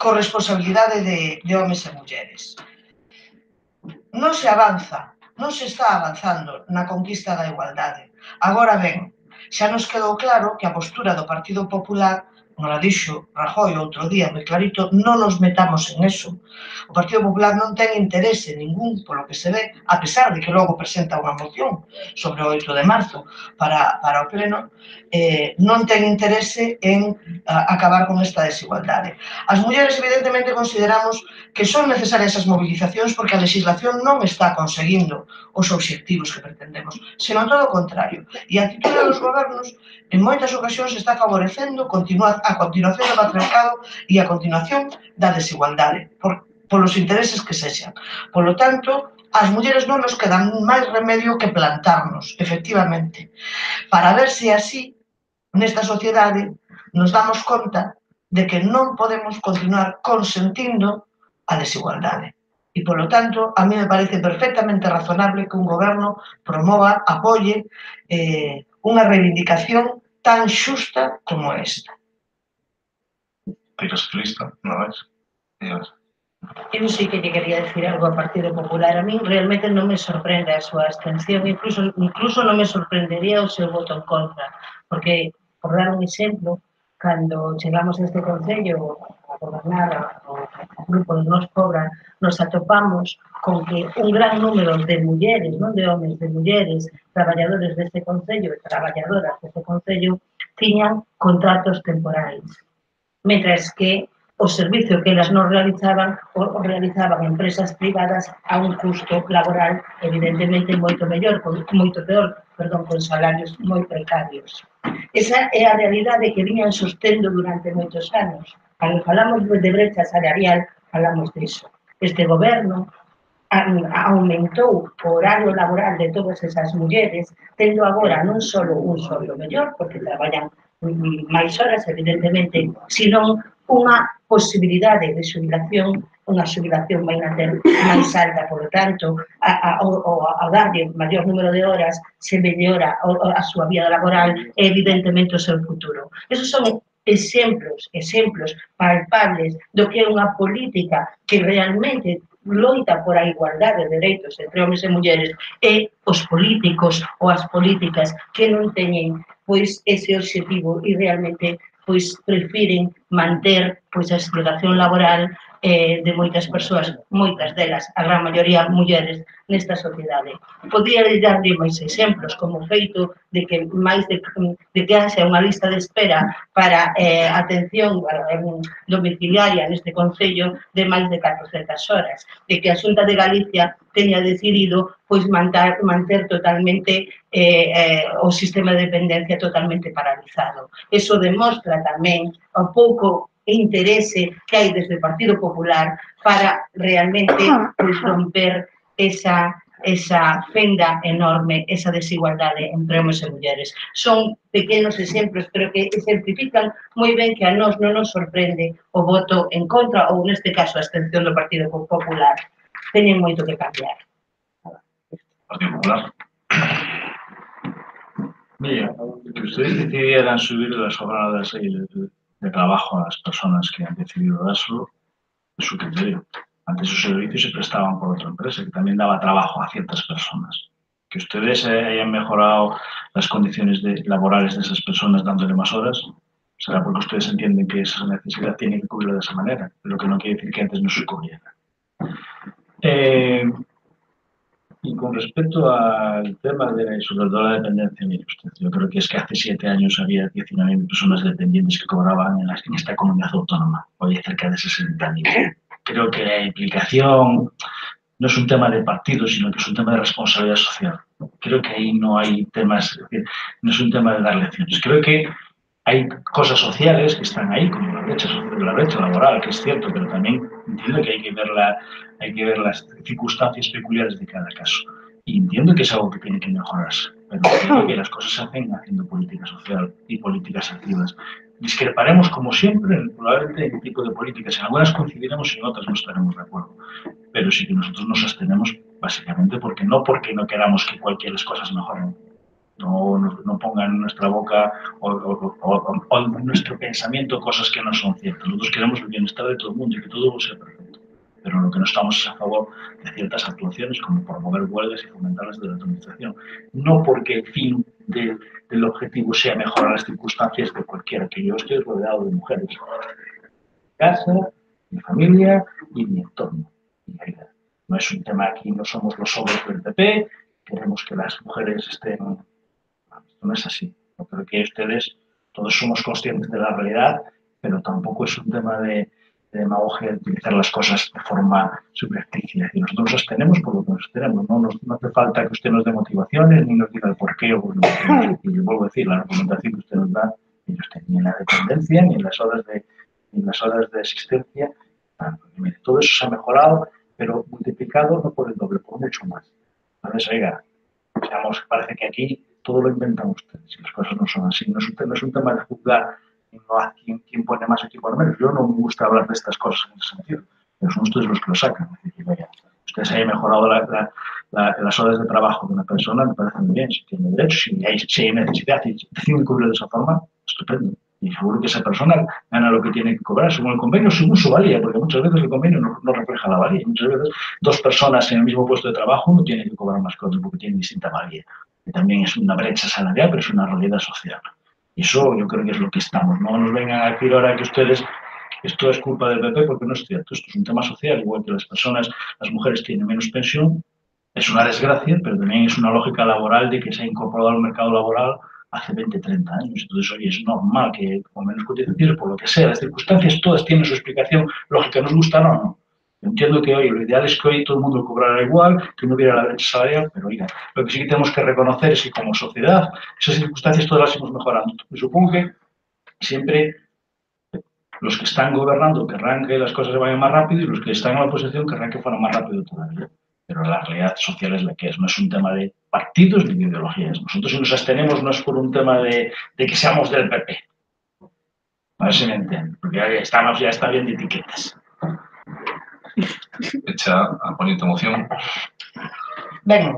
Speaker 5: corresponsabilidade de homes e mulleres. Non se avanza, non se está avanzando na conquista da igualdade. Agora ben, xa nos quedou claro que a postura do Partido Popular, non a dixo Rajoy outro día moi clarito, non nos metamos en eso. O Partido Popular non ten interese ningún, polo que se ve, a pesar de que logo presenta unha moción sobre o 8 de marzo para o pleno, non ten interese en acabar con esta desigualdade. As mulleres, evidentemente, consideramos que son necesarias as movilizacións porque a legislación non está conseguindo os obxectivos que pretendemos, senón todo o contrario. E a actitude dos gobernos, en moitas ocasións, está favorecendo a continuación do patriarcado e a continuación da desigualdade, polos intereses que sexan. Por lo tanto, as mulleres non nos quedan máis remedio que plantarnos, efectivamente, para ver se así, nesta sociedade, nos damos conta de que non podemos continuar consentindo a desigualdade. E, polo tanto, a mí me parece perfectamente razonable que un goberno promova, apoie unha reivindicación tan xusta como esta.
Speaker 1: Partido Socialista, non é?
Speaker 6: Eu sí que lle quería decir algo ao Partido Popular. A mí realmente non me sorprende a súa abstención, incluso non me sorprendería o seu voto en contra, porque, por dar un exemplo, cando chegamos a este Concello a gobernar o grupo de Nos Pobra, nos atopamos con que un gran número de mulleres, non de homes, de mulleres, traballadores deste Concello e traballadoras deste Concello, tiñan contratos temporais, mentras que o servicio que elas non realizaban o realizaban empresas privadas a un custo laboral evidentemente moito mellor, moito peor, con salarios moi precarios. Esa é a realidade que viñan sostendo durante moitos anos. Cando falamos de brecha salarial, falamos diso. Este goberno aumentou o horario laboral de todas esas mulleres, tendo agora non só un soldo mellor, porque traballan máis horas, evidentemente, senón unha posibilidade de xubilación, unha xubilación máis alta, por lo tanto, ao darlle maior número de horas, se mellora a súa vida laboral e, evidentemente, o seu futuro. Esos son exemplos palpables do que é unha política que realmente loita por a igualdade de dereitos entre homes e mulleres e os políticos ou as políticas que non teñen pois ese obxectivo e realmente pois prefiren manter pois a explotación laboral de moitas persoas, moitas delas, a gran maioría mulleres nesta sociedade. Podría darlle máis exemplos, como o feito de que máis de que haxa unha lista de espera para atención domiciliaria neste Concello de máis de 400 horas, de que a Xunta de Galicia teña decidido pois manter totalmente o sistema de dependencia totalmente paralizado. Eso demostra tamén o pouco interese que hai desde o Partido Popular para realmente romper esa fenda enorme, esa desigualdade entre homes e mulleres. Son pequenos exemplos, pero que exemplifican moi ben que a nós non nos sorprende o voto en contra ou, neste caso, a abstención do Partido Popular. Teñen moito que cambiar.
Speaker 1: Partido Popular.
Speaker 2: Mira, que ustedes decidieran subir las jornadas de trabajo a las personas que han decidido darlo, es su criterio. Antes sus servicios se prestaban por otra empresa que también daba trabajo a ciertas personas. Que ustedes hayan mejorado las condiciones laborales de esas personas dándole más horas, será porque ustedes entienden que esa necesidad tiene que cubrirla de esa manera, lo que no quiere decir que antes no se cubriera. Y con respecto al tema sobre todo la dependencia, mire usted, yo creo que es que hace 7 años había 19.000 personas dependientes que cobraban en esta comunidad autónoma, hoy hay cerca de 60.000. Creo que la implicación no es un tema de partido, sino que es un tema de responsabilidad social. Creo que ahí no hay temas, no es un tema de dar lecciones. Creo que hay cosas sociales que están ahí, como la brecha laboral, que es cierto, pero también entiendo que hay que ver las circunstancias peculiares de cada caso. Y entiendo que es algo que tiene que mejorarse, pero entiendo que las cosas se hacen haciendo política social y políticas activas. Discreparemos, como siempre, probablemente en el tipo de políticas. En algunas coincidiremos y en otras no estaremos de acuerdo. Pero sí que nosotros nos abstenemos básicamente porque no queramos que cualquier cosas mejoren. No pongan en nuestra boca o en nuestro pensamiento cosas que no son ciertas. Nosotros queremos el bienestar de todo el mundo y que todo sea perfecto. Pero lo que no estamos es a favor de ciertas actuaciones como promover huelgas y fomentarlas de la administración. No porque el fin del objetivo sea mejorar las circunstancias de cualquiera, que yo estoy rodeado de mujeres. Mi casa, mi familia y mi entorno. No es un tema aquí, no somos los sobres del PP, queremos que las mujeres estén... Esto no es así. Yo creo que ustedes, todos somos conscientes de la realidad, pero tampoco es un tema de demagogia de utilizar las cosas de forma subrepticia. Y nosotros nos abstenemos por lo que nos abstenemos. No hace falta que usted nos dé motivaciones ni nos diga el porqué o por lo que. Y yo vuelvo a decir, la argumentación que usted nos da, ni ni en la dependencia, ni en las horas de asistencia. Todo eso se ha mejorado, pero multiplicado no por el doble, por mucho más. Entonces, oiga, parece que aquí todo lo inventan ustedes y las cosas no son así. No es un tema de juzgar quién pone más o quién pone menos. Yo no me gusta hablar de estas cosas en ese sentido, pero son ustedes los que lo sacan. Es decir, vaya, ustedes hayan mejorado las horas de trabajo de una persona, me parece muy bien. Si tiene derecho, si hay necesidad y deciden cubrirlo de esa forma, estupendo. Y seguro que esa persona gana lo que tiene que cobrar según el convenio, según su valía, porque muchas veces el convenio no refleja la valía. Muchas veces 2 personas en el mismo puesto de trabajo no tienen que cobrar más que otro porque tienen distinta valía. Que también es una brecha salarial, pero es una realidad social. Y eso yo creo que es lo que estamos. No nos vengan a decir ahora que ustedes, esto es culpa del PP, porque no es cierto. Esto es un tema social, igual que las mujeres tienen menos pensión. Es una desgracia, pero también es una lógica laboral de que se ha incorporado al mercado laboral hace 20, 30 años. Entonces, hoy es normal que con menos cotizaciones, por lo que sea, las circunstancias todas tienen su explicación lógica, nos gustan o no. Entiendo que hoy lo ideal es que hoy todo el mundo cobrara igual, que no hubiera la brecha salarial, pero oiga, lo que sí que tenemos que reconocer es que como sociedad esas circunstancias todas las hemos mejorando. Y supongo que siempre los que están gobernando querrán que las cosas vayan más rápido y los que están en la oposición querrán que fueran más rápido todavía. Pero la realidad social es la que es, no es un tema de partidos ni de ideologías. Nosotros si nos abstenemos no es por un tema de que seamos del PP. A ver si me entienden, porque ya está bien de etiquetas.
Speaker 1: Hecha a ponente moción.
Speaker 5: Ben,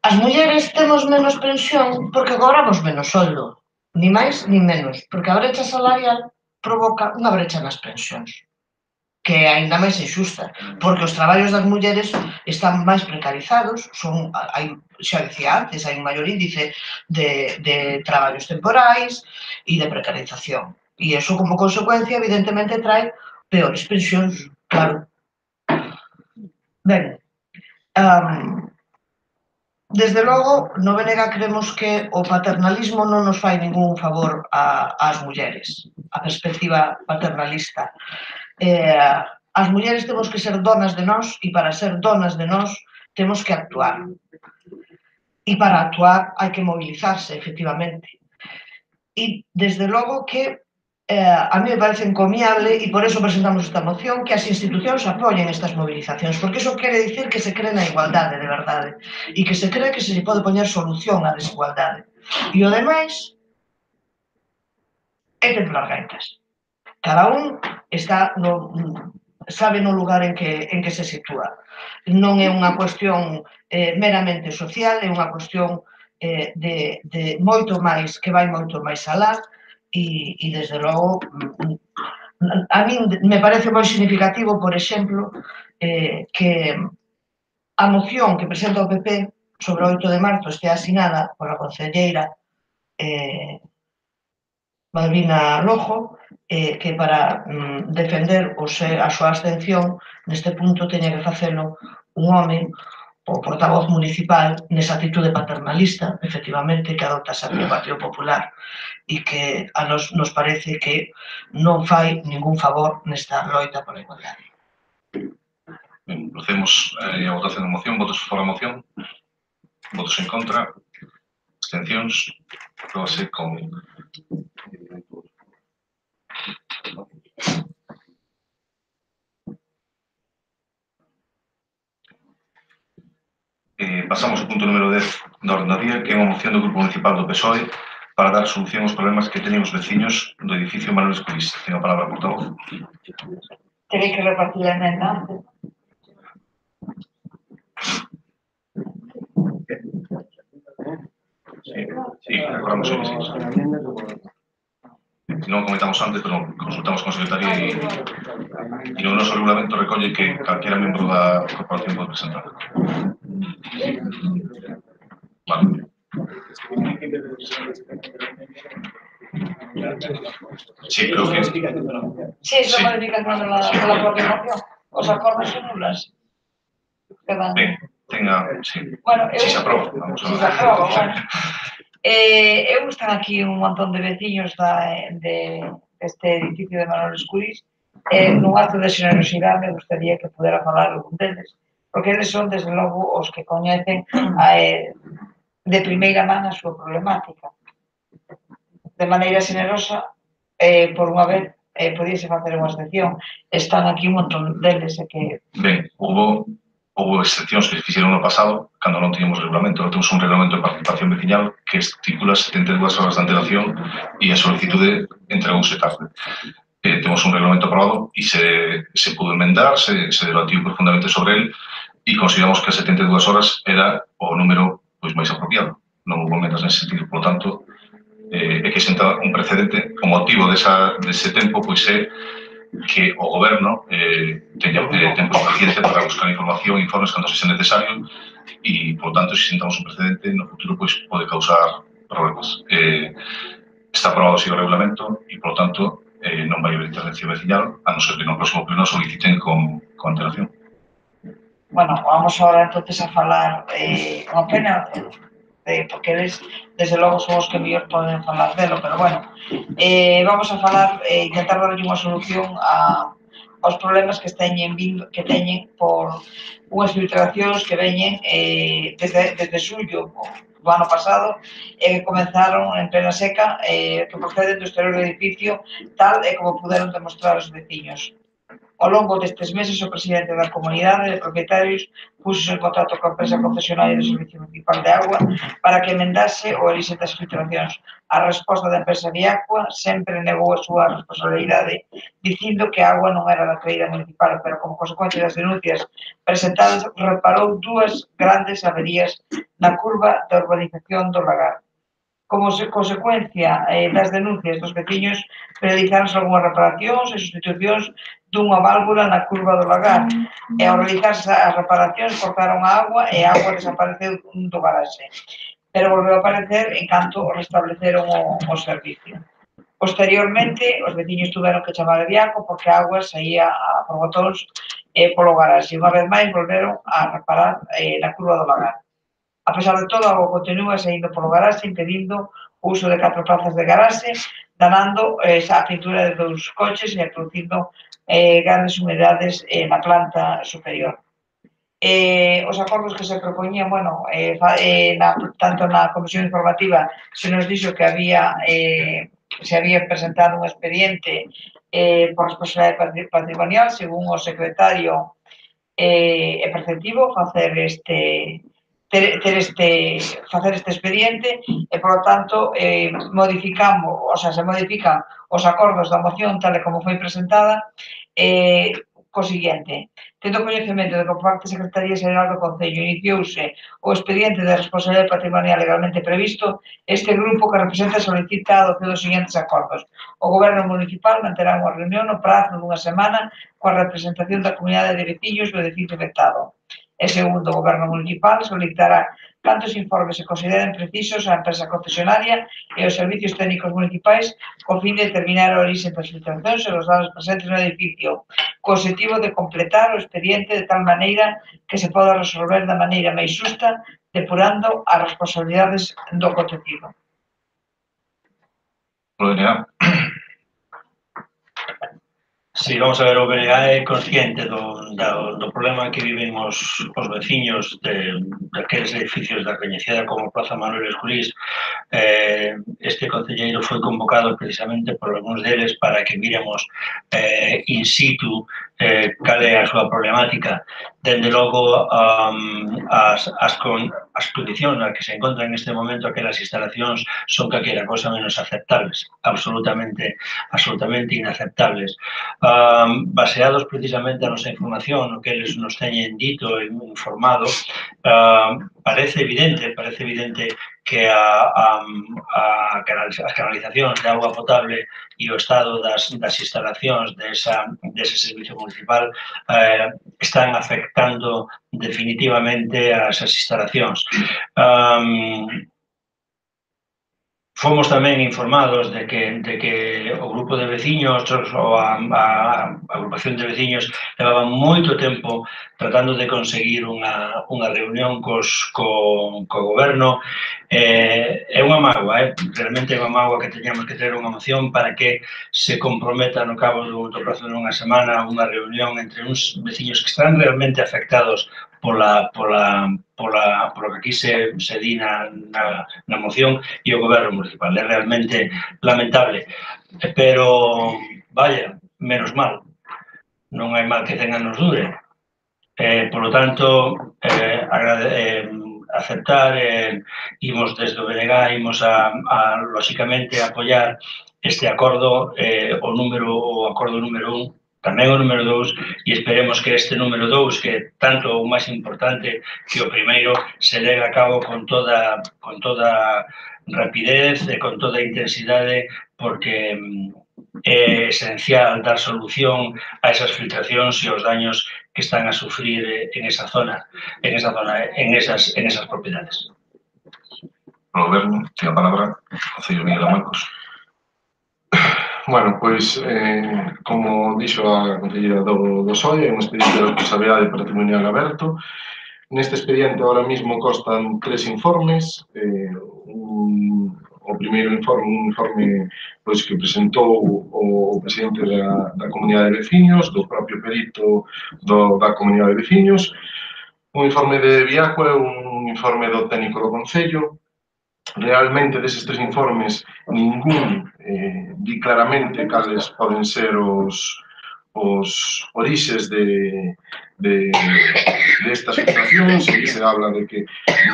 Speaker 5: as mulleres temos menos pensión porque cobramos menos soldo, ni máis ni menos, porque a brecha salarial provoca unha brecha nas pensións, que é aínda máis injusta, porque os traballos das mulleres están máis precarizados, xa dicía antes, hai un maior índice de traballos temporais e de precarización. E iso, como consecuencia, evidentemente, trae peores pensións, claro. Ben, desde logo, no BNG creemos que o paternalismo non nos fai ningún favor ás mulleres, a perspectiva paternalista. As mulleres temos que ser donas de nós e para ser donas de nós temos que actuar. E para actuar hai que mobilizarse, efectivamente. E desde logo que a mí me parece encomiable e por eso presentamos esta moción que as institucións apoyen estas movilizacións, porque iso quere dicir que se cree na igualdade de verdade e que se cree que se pode poñer solución á desigualdade. E o demais é templar gaitas. Cada un sabe no lugar en que se sitúa. Non é unha cuestión meramente social, é unha cuestión de moito máis, que vai moito máis alá. E desde logo, a min me parece moi significativo, por exemplo, que a moción que presenta o PP sobre 8 de marzo estea asinada pola concelleira Malvina Lojo, que para defender a súa abstención neste punto teña que facelo un home, o portavoz municipal, nesa actitude paternalista, efectivamente, que adopta sempre o Partido Popular e que a nos parece que non fai ningún favor nesta loita pola igualdade.
Speaker 1: Ben, procedemos a votación da moción. Votos a favor da moción? Votos en contra? Abstencións? Apróbase con... Pasamos ao punto número 10 da orden do día, que é unha moción do Grupo Municipal do PSOE para dar solución aos problemas que teñen os veciños do edificio Manuel Escurís. Ten a palabra, portavoz.
Speaker 3: Tenéis que repartir a emenda.
Speaker 1: Sí, recordamos hoy, sí. Non comentamos antes, pero consultamos con a Secretaría e no noso regulamento recolle que calquera membro da corporación pode presentar. Vale. Sí, creo que...
Speaker 3: Sí, es la modificación de la propia moción. Os acordos son nulas.
Speaker 1: Ben, tenga... Sí.
Speaker 3: Bueno,
Speaker 1: si se aproba, vamos a ver.
Speaker 3: Si se aproba, bueno. Eu están aquí un montón de veciños deste edificio de Manuel Escurís. Nun acto de xenerosidade me gustaría que pudera falar algún deles, porque eles son, desde logo, os que coñecen de primeira man a súa problemática. De maneira xenerosa, por unha vez, podíase facer unha excepción. Están aquí un montón deles e que...
Speaker 1: Ben, houve excepcións que se fixeron no pasado, cando non teníamos regulamento. Ahora temos un reglamento de participación veciñal que estipula 72 horas de antelación e a solicitude entregouse tarde. Temos un reglamento aprobado e se pudo enmendar, se debatiu profundamente sobre ele e consideramos que as 72 horas era o número máis apropiado. Non houve enmendas nese sentido, por lo tanto, é que senta un precedente. O motivo dese tempo é que o Goberno teña tempo de paciencia para buscar información e informes cando sexa necesario e, por tanto, se sentamos un precedente, no futuro pode causar problemas. Está aprobado así o regulamento e, por tanto, non vai haber intervención veciñal, a non ser que no próximo pleno soliciten con antelación.
Speaker 3: Bueno, vamos ahora entonces a falar unha pena, porque eles, desde logo, son os que mellor poden falar delo, pero bueno, vamos a falar, intentar darlle unha solución aos problemas que teñen por unhas filtracións que veñen desde xullo do ano pasado e que comenzaron en plena seca, que proceden do exterior do edificio, tal e como puderon demostrar os veciños. Ao longo destes meses, o presidente da comunidade de propietarios puxo en contacto coa empresa concesionaria do Servicio Municipal de Agua para que emendase o elixe das filtracións. A resposta da empresa Viacua sempre negou a súa responsabilidade, dicindo que a agua non era da traída municipal, pero como consecuencia das denuncias presentadas, reparou dúas grandes averías na curva da urbanización do Lagar. Como consecuencia das denuncias dos veciños, realizáronse algunhas reparacións e sustitucións dunha válvula na curva do Lagar e ao realizarse as reparacións cortaron a agua e a agua desapareceu do garaxe, pero volveu a aparecer en canto restableceron o servicio. Posteriormente, os veciños tuveron que chamar a Viaco porque a agua saía a borbotóns polo garaxe e unha vez máis volveron a reparar na curva do Lagar. A pesar de todo, a agua continúa saindo polo garaxe, impedindo o uso de 4 plazas de garaxe, danando a pintura de 2 coches e producindo grandes humedades na planta superior. Os acordos que se propoñían, bueno, tanto na comisión informativa se nos dixo que se había presentado un expediente por responsabilidade patrimonial, según o secretario, é preceptivo facer este expediente e, por lo tanto, se modifican os acordos da moción tal e como foi presentada co seguinte: tendo coñecemento de que por parte da Secretaría Xeral do Concello iniciouse o expediente de responsabilidade patrimonial legalmente previsto, este grupo que representa solicita a adopción dos seguintes acordos. O Goberno Municipal manterá unha reunión no prazo dunha semana coa representación da comunidade de veciños do edificio afectado. E segundo, o Goberno municipal solicitará tantos informes se consideren precisos a empresa concesionaria e os servicios técnicos municipais co fin de determinar a orixe das filtracións e os danos presentes no edificio, co objetivo de completar o expediente de tal maneira que se poda resolver da maneira máis xusta, depurando as responsabilidades do acontecido.
Speaker 1: Polo DNA.
Speaker 7: Sí, vamos a ver, o BNA é consciente do problema que viven os veciños daqueles edificios da Cañeceda como Plaza Manuel Escurís. Este concelleiro foi convocado precisamente por algúns deles para que miremos in situ cal é a súa problemática. Dende logo, as condicións nas que se encontran neste momento aquelas instalacións son calquera cosa menos aceptables, absolutamente inaceptables. Baseados precisamente a nosa información, no que eles nos teñen dito e informado, parece evidente que as canalizacións de auga potable e o estado das instalacións dese servicio municipal están afectando definitivamente a esas instalacións. Fomos tamén informados de que o grupo de veciños ou a agrupación de veciños levaban moito tempo tratando de conseguir unha reunión co goberno. É unha mágoa, realmente é unha mágoa que teñamos que ter unha moción para que se comprometa no cabo do prazo de unha semana unha reunión entre uns veciños que están realmente afectados polo que aquí se di na moción e o goberno municipal. É realmente lamentable, pero, vaya, menos mal. Non hai mal que tenga nos dure. Por lo tanto, aceptar, imos desde o BNG, imos lóxicamente, apoiar este acordo, o acordo número 1, tamén o número 2, e esperemos que este número 2, que tanto o máis importante que o primeiro, se leve a cabo con toda rapidez e con toda intensidade, porque é esencial dar solución a esas filtracións e aos daños que están a sufrir en esas propiedades.
Speaker 1: O goberno, ten a palabra, Concello Miguel Amarcos.
Speaker 8: Bueno, pois, como dixo a concelleira do SOE, é un expediente de responsabilidade patrimonial aberto. Neste expediente, ahora mismo, constan 3 informes. O primeiro informe, un informe pois, que presentou o presidente da Comunidade de Veciños, do propio perito da Comunidade de Veciños. Un informe de Viacua e un informe do técnico do Concello. Realmente, deses 3 informes, ningún di claramente cales poden ser os orixes destas filtracións, e se habla de que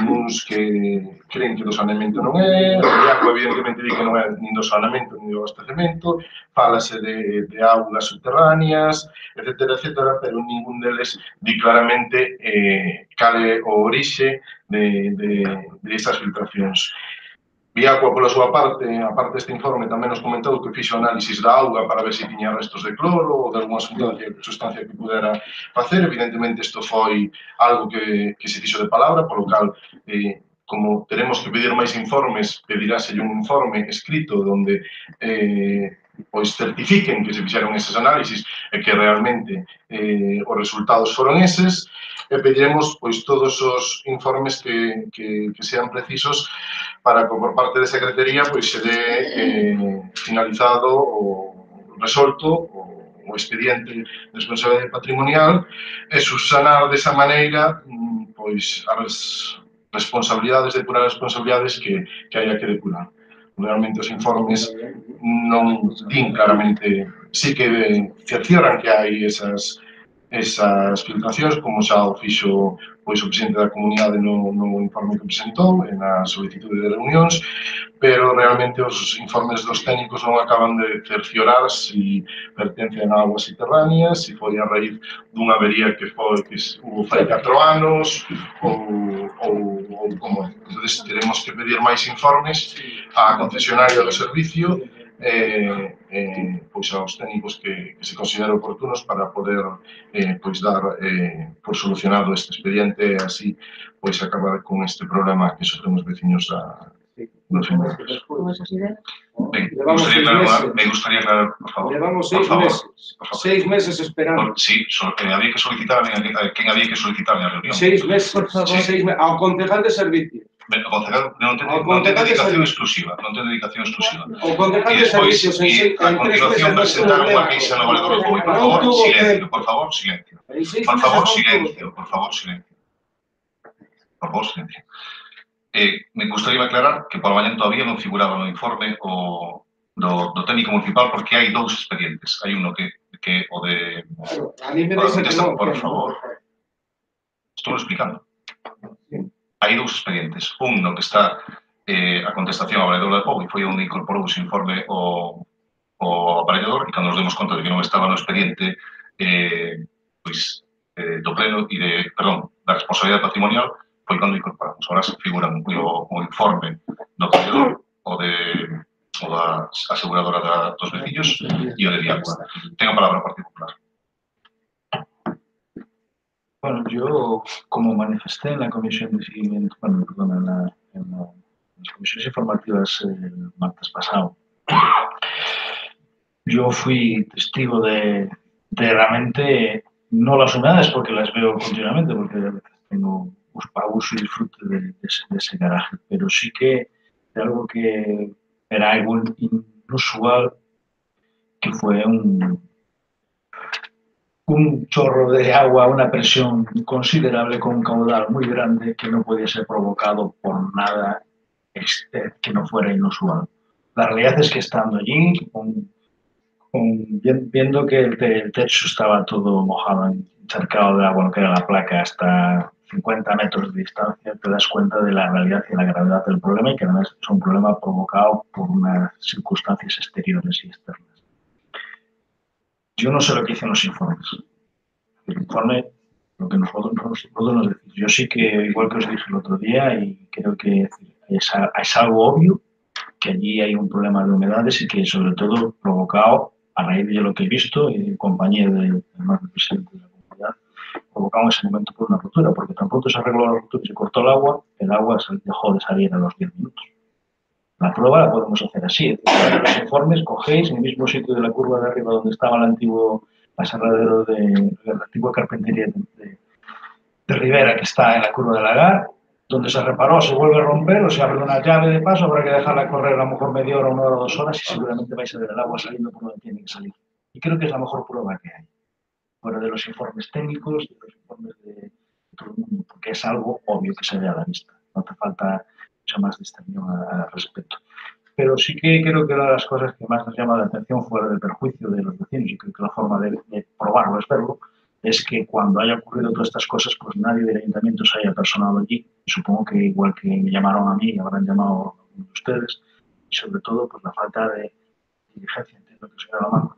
Speaker 8: uns que creen que do saneamento non é, o Viacua evidentemente di que non é nin do saneamento nin do abastecemento, fálase de augas subterráneas, etcétera, pero ningún deles di claramente cal é o orixe destas filtracións. Viacua, pola súa parte, a parte deste informe, tamén nos comentou que fixo análisis da auga para ver se tiña restos de cloro ou de alguna sustancia que pudera facer. Evidentemente, isto foi algo que se fixo de palabra, polo cal, como teremos que pedir máis informes, pediráselle un informe escrito onde pois certifiquen que se fixeron eses análisis e que realmente os resultados foron eses, e pediremos pois todos os informes que sean precisos para que por parte de Secretaría pois se dé finalizado ou resolto o expediente de responsabilidade patrimonial e subsanar desa maneira pois as responsabilidades, depurar as responsabilidades que haya que depurar. Realmente os informes non din claramente, sí que cercioran que hai esas filtracións, como xa o fixo pois, o presidente da comunidade no informe que presentou, na solicitude de reunións, pero realmente os informes dos técnicos non acaban de cerciorar se pertencen a augas subterráneas, se foi a raíz dunha avería que hubo fai 4 anos, ou como é. Entón, teremos que pedir máis informes á concesionaria do servicio pois, aos técnicos que se consideren oportunos para poder pois, dar por solucionado este expediente e así pois, acabar con este problema que sofremos veciños nos invernos.
Speaker 1: Me gustaría aclarar, por favor.
Speaker 9: Levamos 6 meses. 6 meses esperando.
Speaker 1: Sí, había que solicitar a quen había que solicitar na reunión.
Speaker 9: 6 meses.
Speaker 3: Por favor.
Speaker 9: 6 meses. Ao concejal de servicios.
Speaker 1: O concejal non ten dedicación exclusiva. Non ten dedicación exclusiva.
Speaker 9: O concejal de servicios
Speaker 1: en 3 meses a continuación presentar unha queixa no Valedor do Pou. Por favor, silencio. Por favor, silencio. Por favor, silencio. Por favor, silencio. Por favor, silencio. Me gustaría aclarar que por mañá todavía non figuraba no informe do técnico municipal porque hai 2 expedientes. Hai uno que o de...
Speaker 9: A mí me dice que non.
Speaker 1: Por favor. Estou explicando. Hai 2 expedientes. Un no que está a contestación ao Valedor do Pou e foi onde incorporou ese informe o aparellador e cando nos demos conta de que non estaba no expediente do pleno e da responsabilidade patrimonial foi cando incorporamos. Ahora se figuran o informe do aparellador o da aseguradora dos veciños e o de Diagua. Tengo a palabra Partido Popular.
Speaker 2: Bueno, yo, como manifesté en la comisión de seguimiento, en las comisiones informativas el martes pasado, yo fui testigo de realmente, no las humedades porque las veo continuamente, porque a veces tengo uso y disfrute de ese garaje, pero sí que de algo que era algo inusual, que fue un chorro de agua, una presión considerable con un caudal muy grande que no podía ser provocado por nada que no fuera inusual. La realidad es que estando allí, viendo que el techo estaba todo mojado, encharcado de agua, lo que era la placa, hasta 50 metros de distancia, te das cuenta de la realidad y la gravedad del problema y que además es un problema provocado por unas circunstancias exteriores y externas. Yo no sé lo que dicen los informes. El informe, lo que nosotros nos decimos. Yo sí que, igual que os dije el otro día, y creo que es algo obvio, que allí hay un problema de humedades y que sobre todo provocado, a raíz de lo que he visto, y en compañía del presidente de la comunidad, provocado en ese momento por una rotura, porque tan pronto se arregló la rotura y se cortó el agua dejó de salir a los 10 minutos. La prueba la podemos hacer así. En los informes cogéis en el mismo sitio de la curva de arriba donde estaba el antiguo aserradero de la antigua carpintería de Rivera, que está en la curva de Lagar, donde se reparó, se vuelve a romper o se abre una llave de paso, habrá que dejarla correr a lo mejor media hora, 1 hora o 2 horas y seguramente vais a ver el agua saliendo por donde tiene que salir. Y creo que es la mejor prueba que hay. Fuera de los informes técnicos, de los informes de todo el mundo, porque es algo obvio que se ve a la vista. No hace falta mucha más distinción al respecto. Pero sí que creo que una de las cosas que más nos llama la atención fuera del perjuicio de los vecinos, y creo que la forma de probarlo es verlo, es que cuando haya ocurrido todas estas cosas, pues nadie del ayuntamiento se haya personado allí. Supongo que igual que me llamaron a mí, habrán llamado a algunos de ustedes, y sobre todo pues la falta de diligencia. Entiendo que será la mano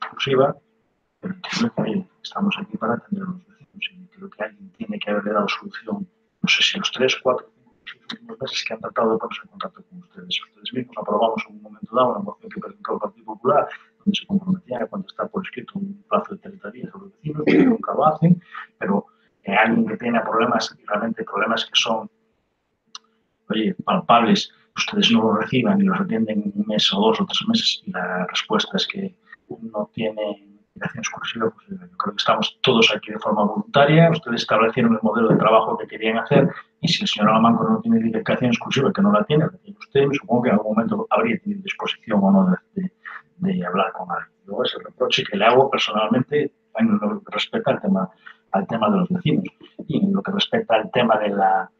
Speaker 2: exclusiva, pero entiendo que estamos aquí para atender a los vecinos y creo que alguien tiene que haberle dado solución, no sé si los 3, 4, 5 últimos meses que han tratado de ponerse en contacto con ustedes. Ustedes mismos aprobamos en un momento dado una moción que presentó el Partido Popular donde se comprometía a cuando está por escrito un plazo de 30 días a los vecinos, que nunca lo hacen, pero alguien que tiene problemas, y realmente problemas que son palpables, ustedes no los reciban y los atienden en 1 mes o 2 o 3 meses y la respuesta es que no tienen dedicación exclusiva, pues yo creo que estamos todos aquí de forma voluntaria, ustedes establecieron el modelo de trabajo que querían hacer y si el señor Alamanco no tiene dedicación exclusiva, que no la tiene usted, supongo que en algún momento habría tenido disposición o no de hablar con alguien. Luego es el reproche que le hago personalmente en lo que respecta al tema de los vecinos y en lo que respecta al tema de la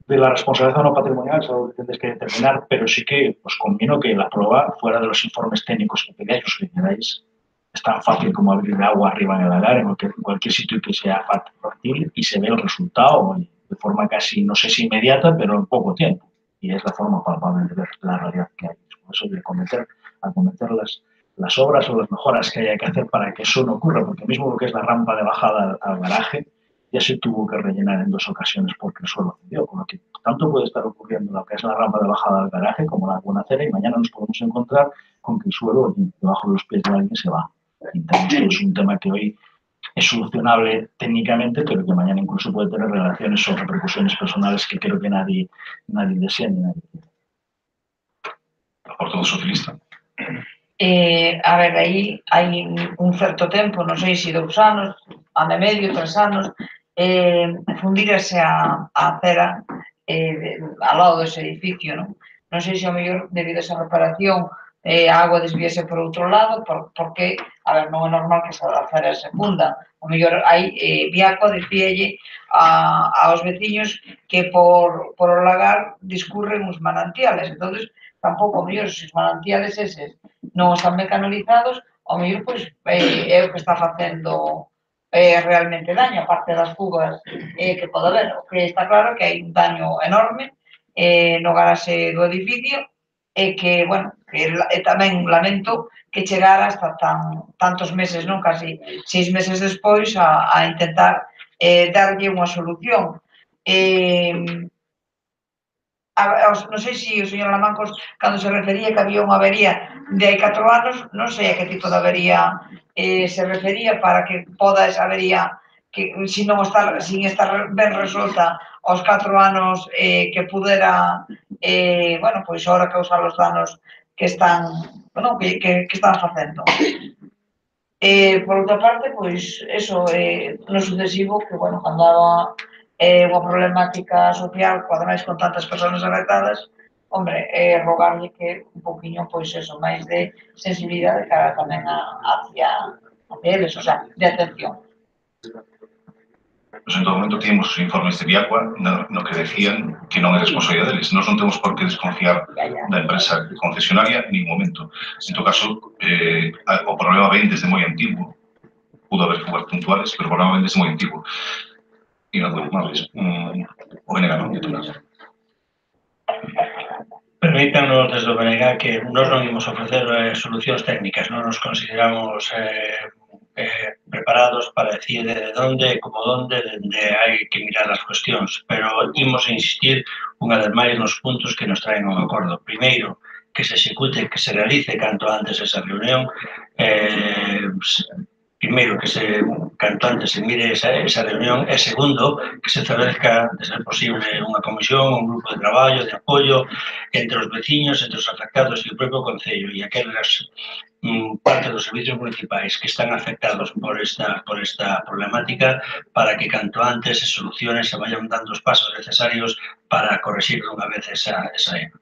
Speaker 2: responsabilidad no patrimonial, es algo que tendréis que determinar, pero sí que os convino que la prueba, fuera de los informes técnicos que pegáis, os quedáis, es tan fácil como abrir agua arriba en el lagar, en cualquier sitio que sea fácil y se ve el resultado de forma casi, no sé si inmediata, pero en poco tiempo. Y es la forma palpable de ver la realidad que hay. Por eso de acometer las obras o las mejoras que haya que hacer para que eso no ocurra, porque mismo lo que es la rampa de bajada al garaje, ya se tuvo que rellenar en 2 ocasiones porque el suelo cedió, con lo que tanto puede estar ocurriendo lo que es la rampa de bajada del garaje como la buena acera, y mañana nos podemos encontrar con que el suelo debajo de los pies de alguien se va. Entonces, es un tema que hoy es solucionable técnicamente, pero que mañana incluso puede tener relaciones o repercusiones personales que creo que nadie desea ni nadie quiere.
Speaker 1: Por todo socialista.
Speaker 3: A ver, aí hai un certo tempo, non sei se 2 anos, ano e medio, 3 anos, fundírase a acera ao lado dese edificio, non? Non sei se ao mellor, debido a esa reparación, a agua desvíase por outro lado, porque, a ver, non é normal que esa acera se funda. Ao mellor hai Viacua dicíalle aos veciños que por o lagar discurren os manantiales, entonces tampouco, ao mellor, se os manantiales eses non están ben canalizados, ao mellor, pois, é o que está facendo realmente daño, aparte das fugas que pode haber. O que está claro que hai un daño enorme no garaxe do edificio e que, bueno, que tamén lamento que chegara hasta tantos meses, non? Casi 6 meses despois a intentar darlle unha solución. Non sei se o señor Lamancos, cando se refería que había unha avería de hai 4 anos, non sei a que tipo de avería se refería para que poda esa avería, que sin estar ben resolta aos 4 anos, que pudera, bueno, pois ahora causar os danos que están facendo. Por outra parte, pois, eso, no sucesivo, que, bueno, cando daba unha problemática social, ademais con tantas persoas afectadas, hombre, rogarlle que un poquinho, pois eso, máis de sensibilidade cara tamén hacia eles, o sea, de atención.
Speaker 1: Pues en todo momento tínhamos os informes de Viacua no que decían que non é responsabilidade deles. Nós non temos por que desconfiar da empresa concesionaria en ningún momento. En todo caso, o problema ven desde moi antigo. Pudo haber fugas puntuales, pero o problema ven desde moi antigo. E non podemos máis. O BNG non dito nada.
Speaker 7: Permítanos desde o BNG que nós non imos ofrecer solucións técnicas, non nos consideramos preparados para decir de onde, como onde hai que mirar as cuestións, pero imos insistir unha vez máis nos puntos que nos traen un acordo. Primeiro, que se execute, que se realice canto antes esa reunión, primeiro, que canto antes se mire esa reunión, e segundo, que se establezca, de ser posible, unha comisión, un grupo de traballo, de apoio entre os veciños, entre os afectados e o propio Concello e aquelas parte dos servicios municipais que están afectados por esta problemática para que canto antes se solucione, se vayan dando os pasos necesarios para corregir dunha vez esa EMA.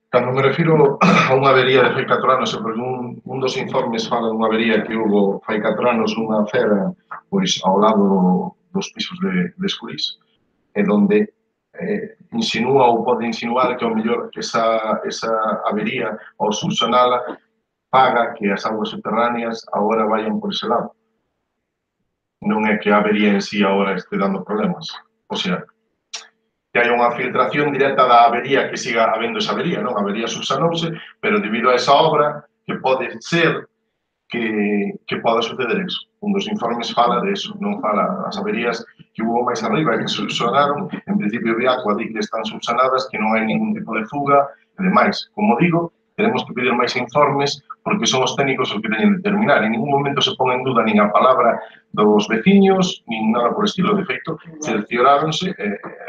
Speaker 8: Cando me refiro a unha avería de fai 4 anos, porque un dos informes fala dunha avería que hubo fai 4 anos nunha acera pois ao lado dos pisos de Escurís, en donde insinúa ou pode insinuar que ao mellor esa avería ao subsanala paga que as augas subterráneas agora vayan por ese lado. Non é que a avería en sí agora este dando problemas. O sea, que hai unha filtración directa da avería que siga habendo esa avería, non? A avería subsanouse, pero debido a esa obra que pode ser que poda suceder eso. Un dos informes fala de eso, non fala das averías que hubo máis arriba e que subsanaron. En principio, Viacua di que están subsanadas, que non hai ningún tipo de fuga e demais. Como digo, tenemos que pedir máis informes porque son os técnicos os que teñen de determinar. En ningún momento se pon en duda nin a palabra dos veciños, nin nada por estilo. De feito, cercioráronse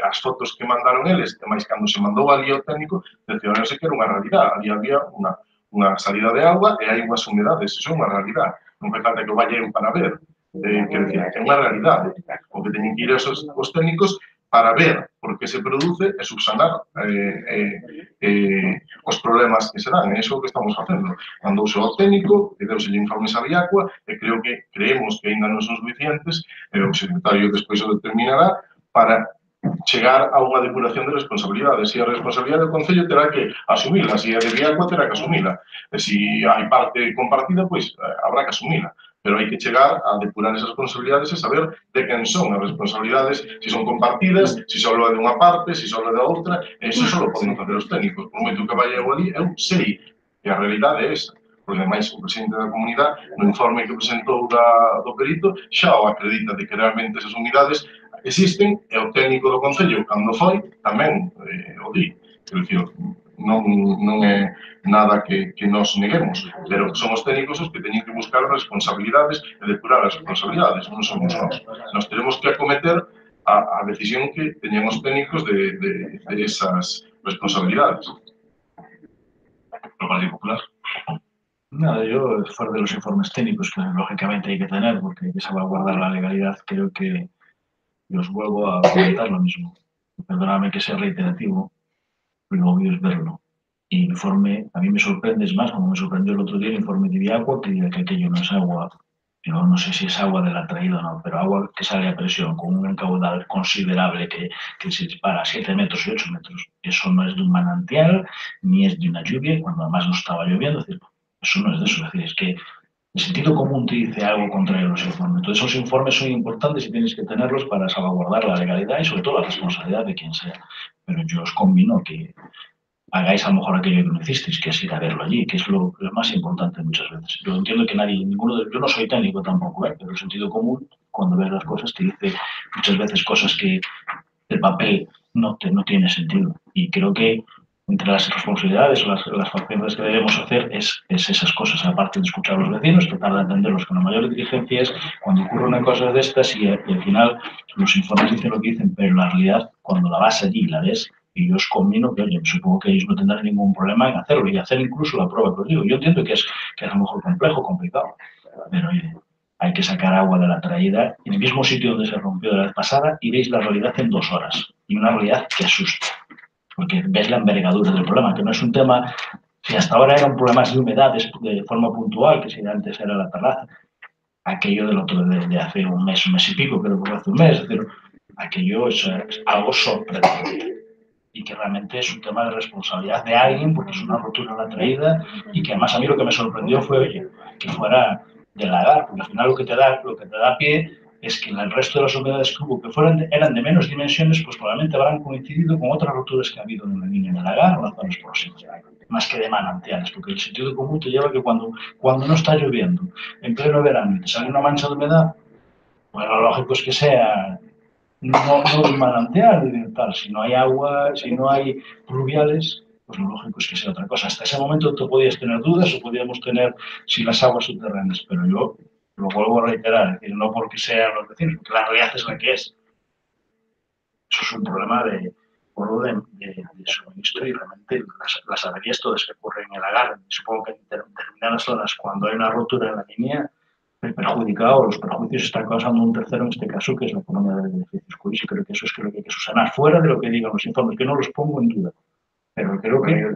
Speaker 8: as fotos que mandaron eles, e máis cando se mandou ali ao técnico, cercioráronse que era unha realidade. Ali había unha salida de agua e hai unhas humedades. Iso é unha realidade. Non fai falta que o vallen para ver. Quero dicir, é unha realidade. O que teñen que ir os técnicos para ver por que se produce e subsanar os problemas que se dan. É iso que estamos facendo. Mandouse ao técnico, e deuse informes a Viacua, e creemos que ainda non son suficientes, e o secretario despois o determinará para chegar a unha depuración de responsabilidades. E a responsabilidade do Concello terá que asumila, se é de Viacua terá que asumila. E se hai parte compartida, pois habrá que asumila. Pero hai que chegar a depurar esas responsabilidades e saber de quen son as responsabilidades, se son compartidas, se só é de unha parte, se só é da outra, e iso só lo poden facer os técnicos. Por moito que vai eu ali, eu sei que a realidade é esa. porque ademais o presidente da comunidade, no informe que presentou do perito, xa o acredita de que realmente esas unidades existen, e o técnico do Concello, cando foi, tamén o di. Quero dicir, non é nada que nos neguemos, pero son os técnicos os que teñen que buscar responsabilidades e depurar as responsabilidades, non somos nós. Nos tenemos que acometer a decisión que teñen os técnicos de esas responsabilidades.
Speaker 1: ¿Lo Partido Popular?
Speaker 2: Nada, yo, fuera de los informes técnicos que lógicamente hay que tener porque hay que salvaguardar la legalidad, creo que os vuelvo a comentar lo mismo. Perdóname que sea reiterativo, pero obvio es verlo. Y el informe, a mí me sorprende, es más, como me sorprendió el otro día el informe de Viagua, que diga que aquello no es agua, yo no sé si es agua de la traída o no, pero agua que sale a presión con un caudal considerable que se dispara a 7 metros y 8 metros. Eso no es de un manantial, ni es de una lluvia, cuando además no estaba lloviendo, es decir, eso no es de eso, es decir, es que el sentido común te dice algo contrario a los informes. Entonces, esos informes son importantes y tienes que tenerlos para salvaguardar la legalidad y sobre todo la responsabilidad de quien sea. Pero yo os convino que hagáis a lo mejor aquello que no hicisteis, que es ir a verlo allí, que es lo más importante muchas veces. Yo entiendo que yo no soy técnico tampoco, pero el sentido común, cuando ves las cosas, te dice muchas veces cosas que el papel no tiene sentido. Y creo que entre las responsabilidades o las facciones que debemos hacer es esas cosas, aparte de escuchar a los vecinos, tratar de atenderlos con la mayor diligencia cuando ocurre una cosa de estas y al final los informes dicen lo que dicen, pero en la realidad, cuando la vas allí y la ves, y yo os convino que, oye, supongo que ellos no tendrán ningún problema en hacerlo y hacer incluso la prueba que os digo. Yo entiendo que es a lo mejor complejo, complicado, pero oye, hay que sacar agua de la traída en el mismo sitio donde se rompió de la vez pasada y veis la realidad en 2 horas. Y una realidad que asusta, porque ves la envergadura del problema, que no es un tema, si hasta ahora eran problemas de humedades de forma puntual, que si antes era la terraza, aquello del otro de hace un mes y pico, creo que hace un mes, es decir, aquello es algo sorprendente. Y que realmente es un tema de responsabilidad de alguien, porque es una rotura en la traída, y que además a mí lo que me sorprendió fue, oye, que fuera del lagar, porque al final lo que te da pie es que en el resto de las unidades que hubo, que eran de menos dimensiones, pues probablemente habrán coincidido con otras roturas que ha habido en la línea del lagar o en las zonas próximas, más que de manantiales, porque el sentido común te lleva que cuando no está lloviendo, en pleno verano, y te sale una mancha de humedad, pues lo lógico es que sea no de un manantial y tal. Si no hay agua, si no hay pluviales, pues lo lógico es que sea otra cosa. Hasta ese momento tú podías tener dudas o podíamos tener si las aguas subterráneas, pero yo lo vuelvo a reiterar, es decir, no porque sean los vecinos, porque la realidad es la que es. Eso es un problema de suministro y realmente las averías todas que ocurren en el lagar. Supongo que en determinadas zonas, cuando hay una rotura en la línea, el perjudicado o los perjuicios están causando un tercero, en este caso, que es la comunidad de beneficios cuyos, y creo que eso es lo que hay que subsanar, fuera de lo que digan los informes, que no los pongo en duda. Pero creo que...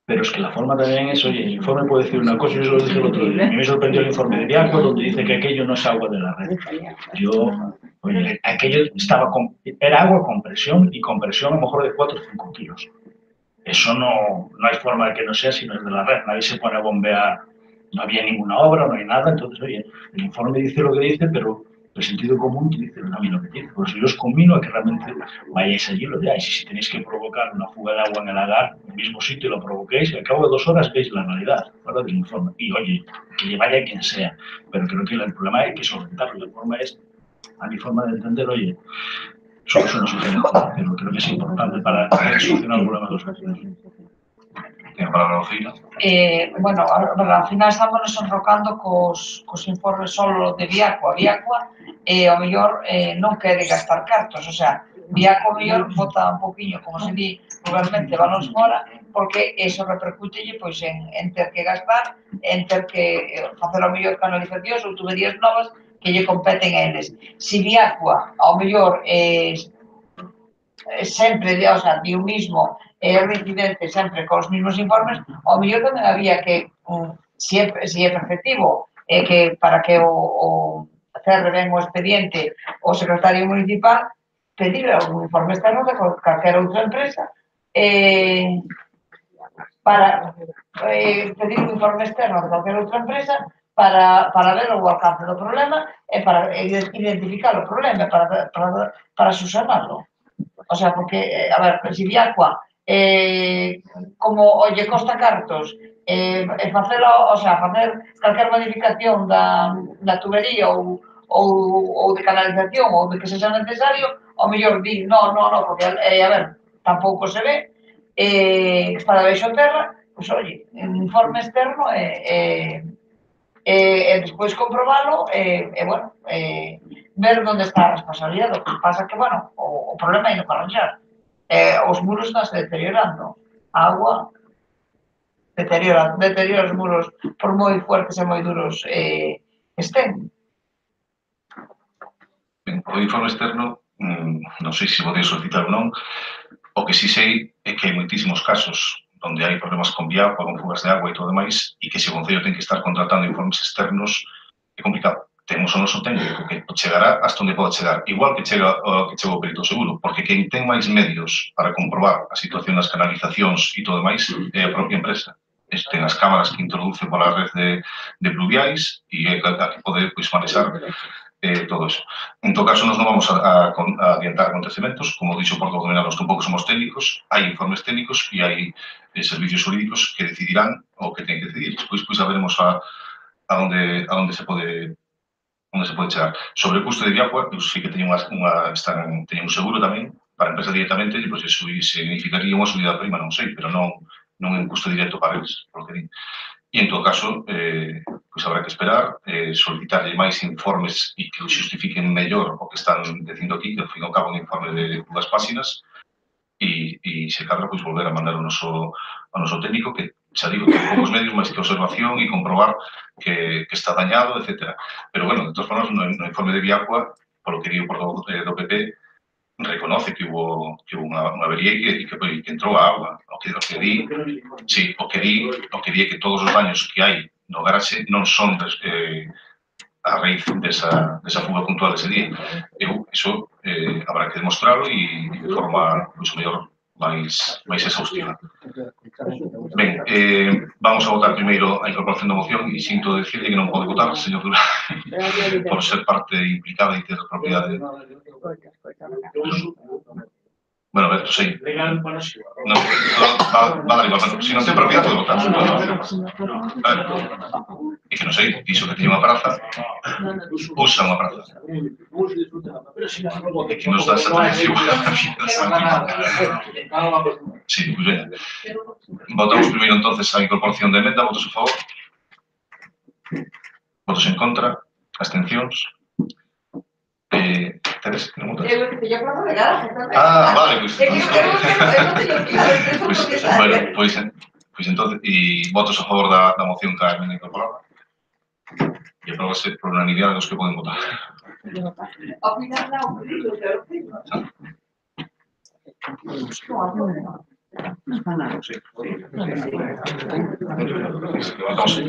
Speaker 2: Pero es que la forma también es, oye, el informe puede decir una cosa y eso lo dice el otro día. A mí me sorprendió el informe de Viagua, donde dice que aquello no es agua de la red. Oye, aquello era agua con presión, y con presión a lo mejor de 4 o 5 kilos. Eso no hay forma de que no sea si no es de la red. Nadie se pone a bombear. No había ninguna obra, no hay nada, entonces, oye, el informe dice lo que dice, pero el sentido común te dice a mí lo que dice. Por eso yo os convino a que realmente vayáis allí y lo veáis. Y si tenéis que provocar una fuga de agua en el lagar, en el mismo sitio lo provoquéis, y al cabo de 2 horas veis la realidad, fuera del informe. Y oye, que vaya quien sea. Pero creo que el problema hay que solventarlo. La forma es, a mi forma de entender, oye, somos una sugerencia, pero creo que es importante para solucionar el problema de los vecinos.
Speaker 1: Para la oficina.
Speaker 3: Bueno, ao final estamos enrocando cos informes solo de Viagua. Viagua, ao mellor, non quere gastar cartos, o sea, Viagua ao mellor bota un poquinho, como se di vulgarmente, balóns fora, porque eso repercútelle pois, en ter que gastar, en ter que facer ao mellor canalizacións ou tuberías novas que lle competen a eles. Si Viagua, ao mellor, sempre, o sea, di o mismo, reincidente sempre cos mismos informes, ao mellor tamén había que, se é efectivo, que para que o cerre ben o expediente o secretario municipal, pedir algún informe externo de calquera outra empresa, para pedir un informe externo de calquera outra empresa para ver o alcance do problema e para identificar o problema para subsanarlo. O sea, porque, a ver, si Viagua como lle costa cartos facelo, o sea, facer calquer modificación da tubería ou de canalización ou de que sexa necesario, ao mellor di, no, porque, a ver, tampouco se ve, está debaixo terra, pois, oye, un informe externo e despois comprobalo bueno, ver onde está a responsabilidade. O que pasa que, bueno, o problema é no arranxar. Os muros están se deteriorando. A agua deteriora os muros por moi fuertes e moi duros estén.
Speaker 1: O informe externo, non sei se podía solicitar ou non, o que si sei é que hai moitísimos casos onde hai problemas con Viagua, con fugas de agua e todo demais, e que se o Concello ten que estar contratando informes externos, é complicado. Temos o noso técnico que chegará hasta onde poda chegar, igual que chega o perito seguro, porque quen ten máis medios para comprobar a situación das canalizacións e todo demais é a propia empresa. Ten as cámaras que introduce pola red de pluviais e é a que pode manexar todo eso. En todo caso, nos non vamos a adiantar acontecementos, como dixo o portavoz do Menalo, tampouco somos técnicos, hai informes técnicos e hai servicios jurídicos que decidirán o que ten que decidir. Despois a veremos a onde se pode chegar. Sobre o custo de Viagua, eu sí que teño un seguro tamén para a empresa directamente, e eso significaría unha subida de prima, non sei, pero non é un custo directo para eles, por lo que digo. E, en todo caso, habrá que esperar, solicitarlle máis informes e que justifiquen mellor o que están dicindo aquí, que ao fin e ao cabo un informe de 2 páxinas, e se cadra, volver a mandar ao noso técnico, que xa digo, ten poucos medios, máis que observación e comprobar que está dañado, etc. Pero, bueno, de todas formas, no informe de Viagua, polo que digo por do PP, reconoce que hubo unha avería e que entrou a agua. O que di é que todos os daños que hai no garaxe non son a raíz desa fuga puntual dese día. Iso habrá que demostrarlo e de forma mellor máis exhaustiva. Ben, vamos a votar primeiro a incorporación da moción e sinto decirle que non pode votar, señor Durán, por ser parte implicada e ter propiedade. Bueno, a ver, sei. Vale, se non ten propiedade pode votar. E que non sei, dixo que tiña unha praza, usa unha praza. E que nos dá esa tradición. Sí, pues ben. Votamos primeiro entonces a incorporación de emenda, votos a favor. Votos en contra, abstencións. Teres, que non votas? Vale, pois entonces, e votos a favor da moción que a emenda incorporada. E aprobase por unanimidade dos que poden votar.
Speaker 3: Ao final non,
Speaker 1: Sí.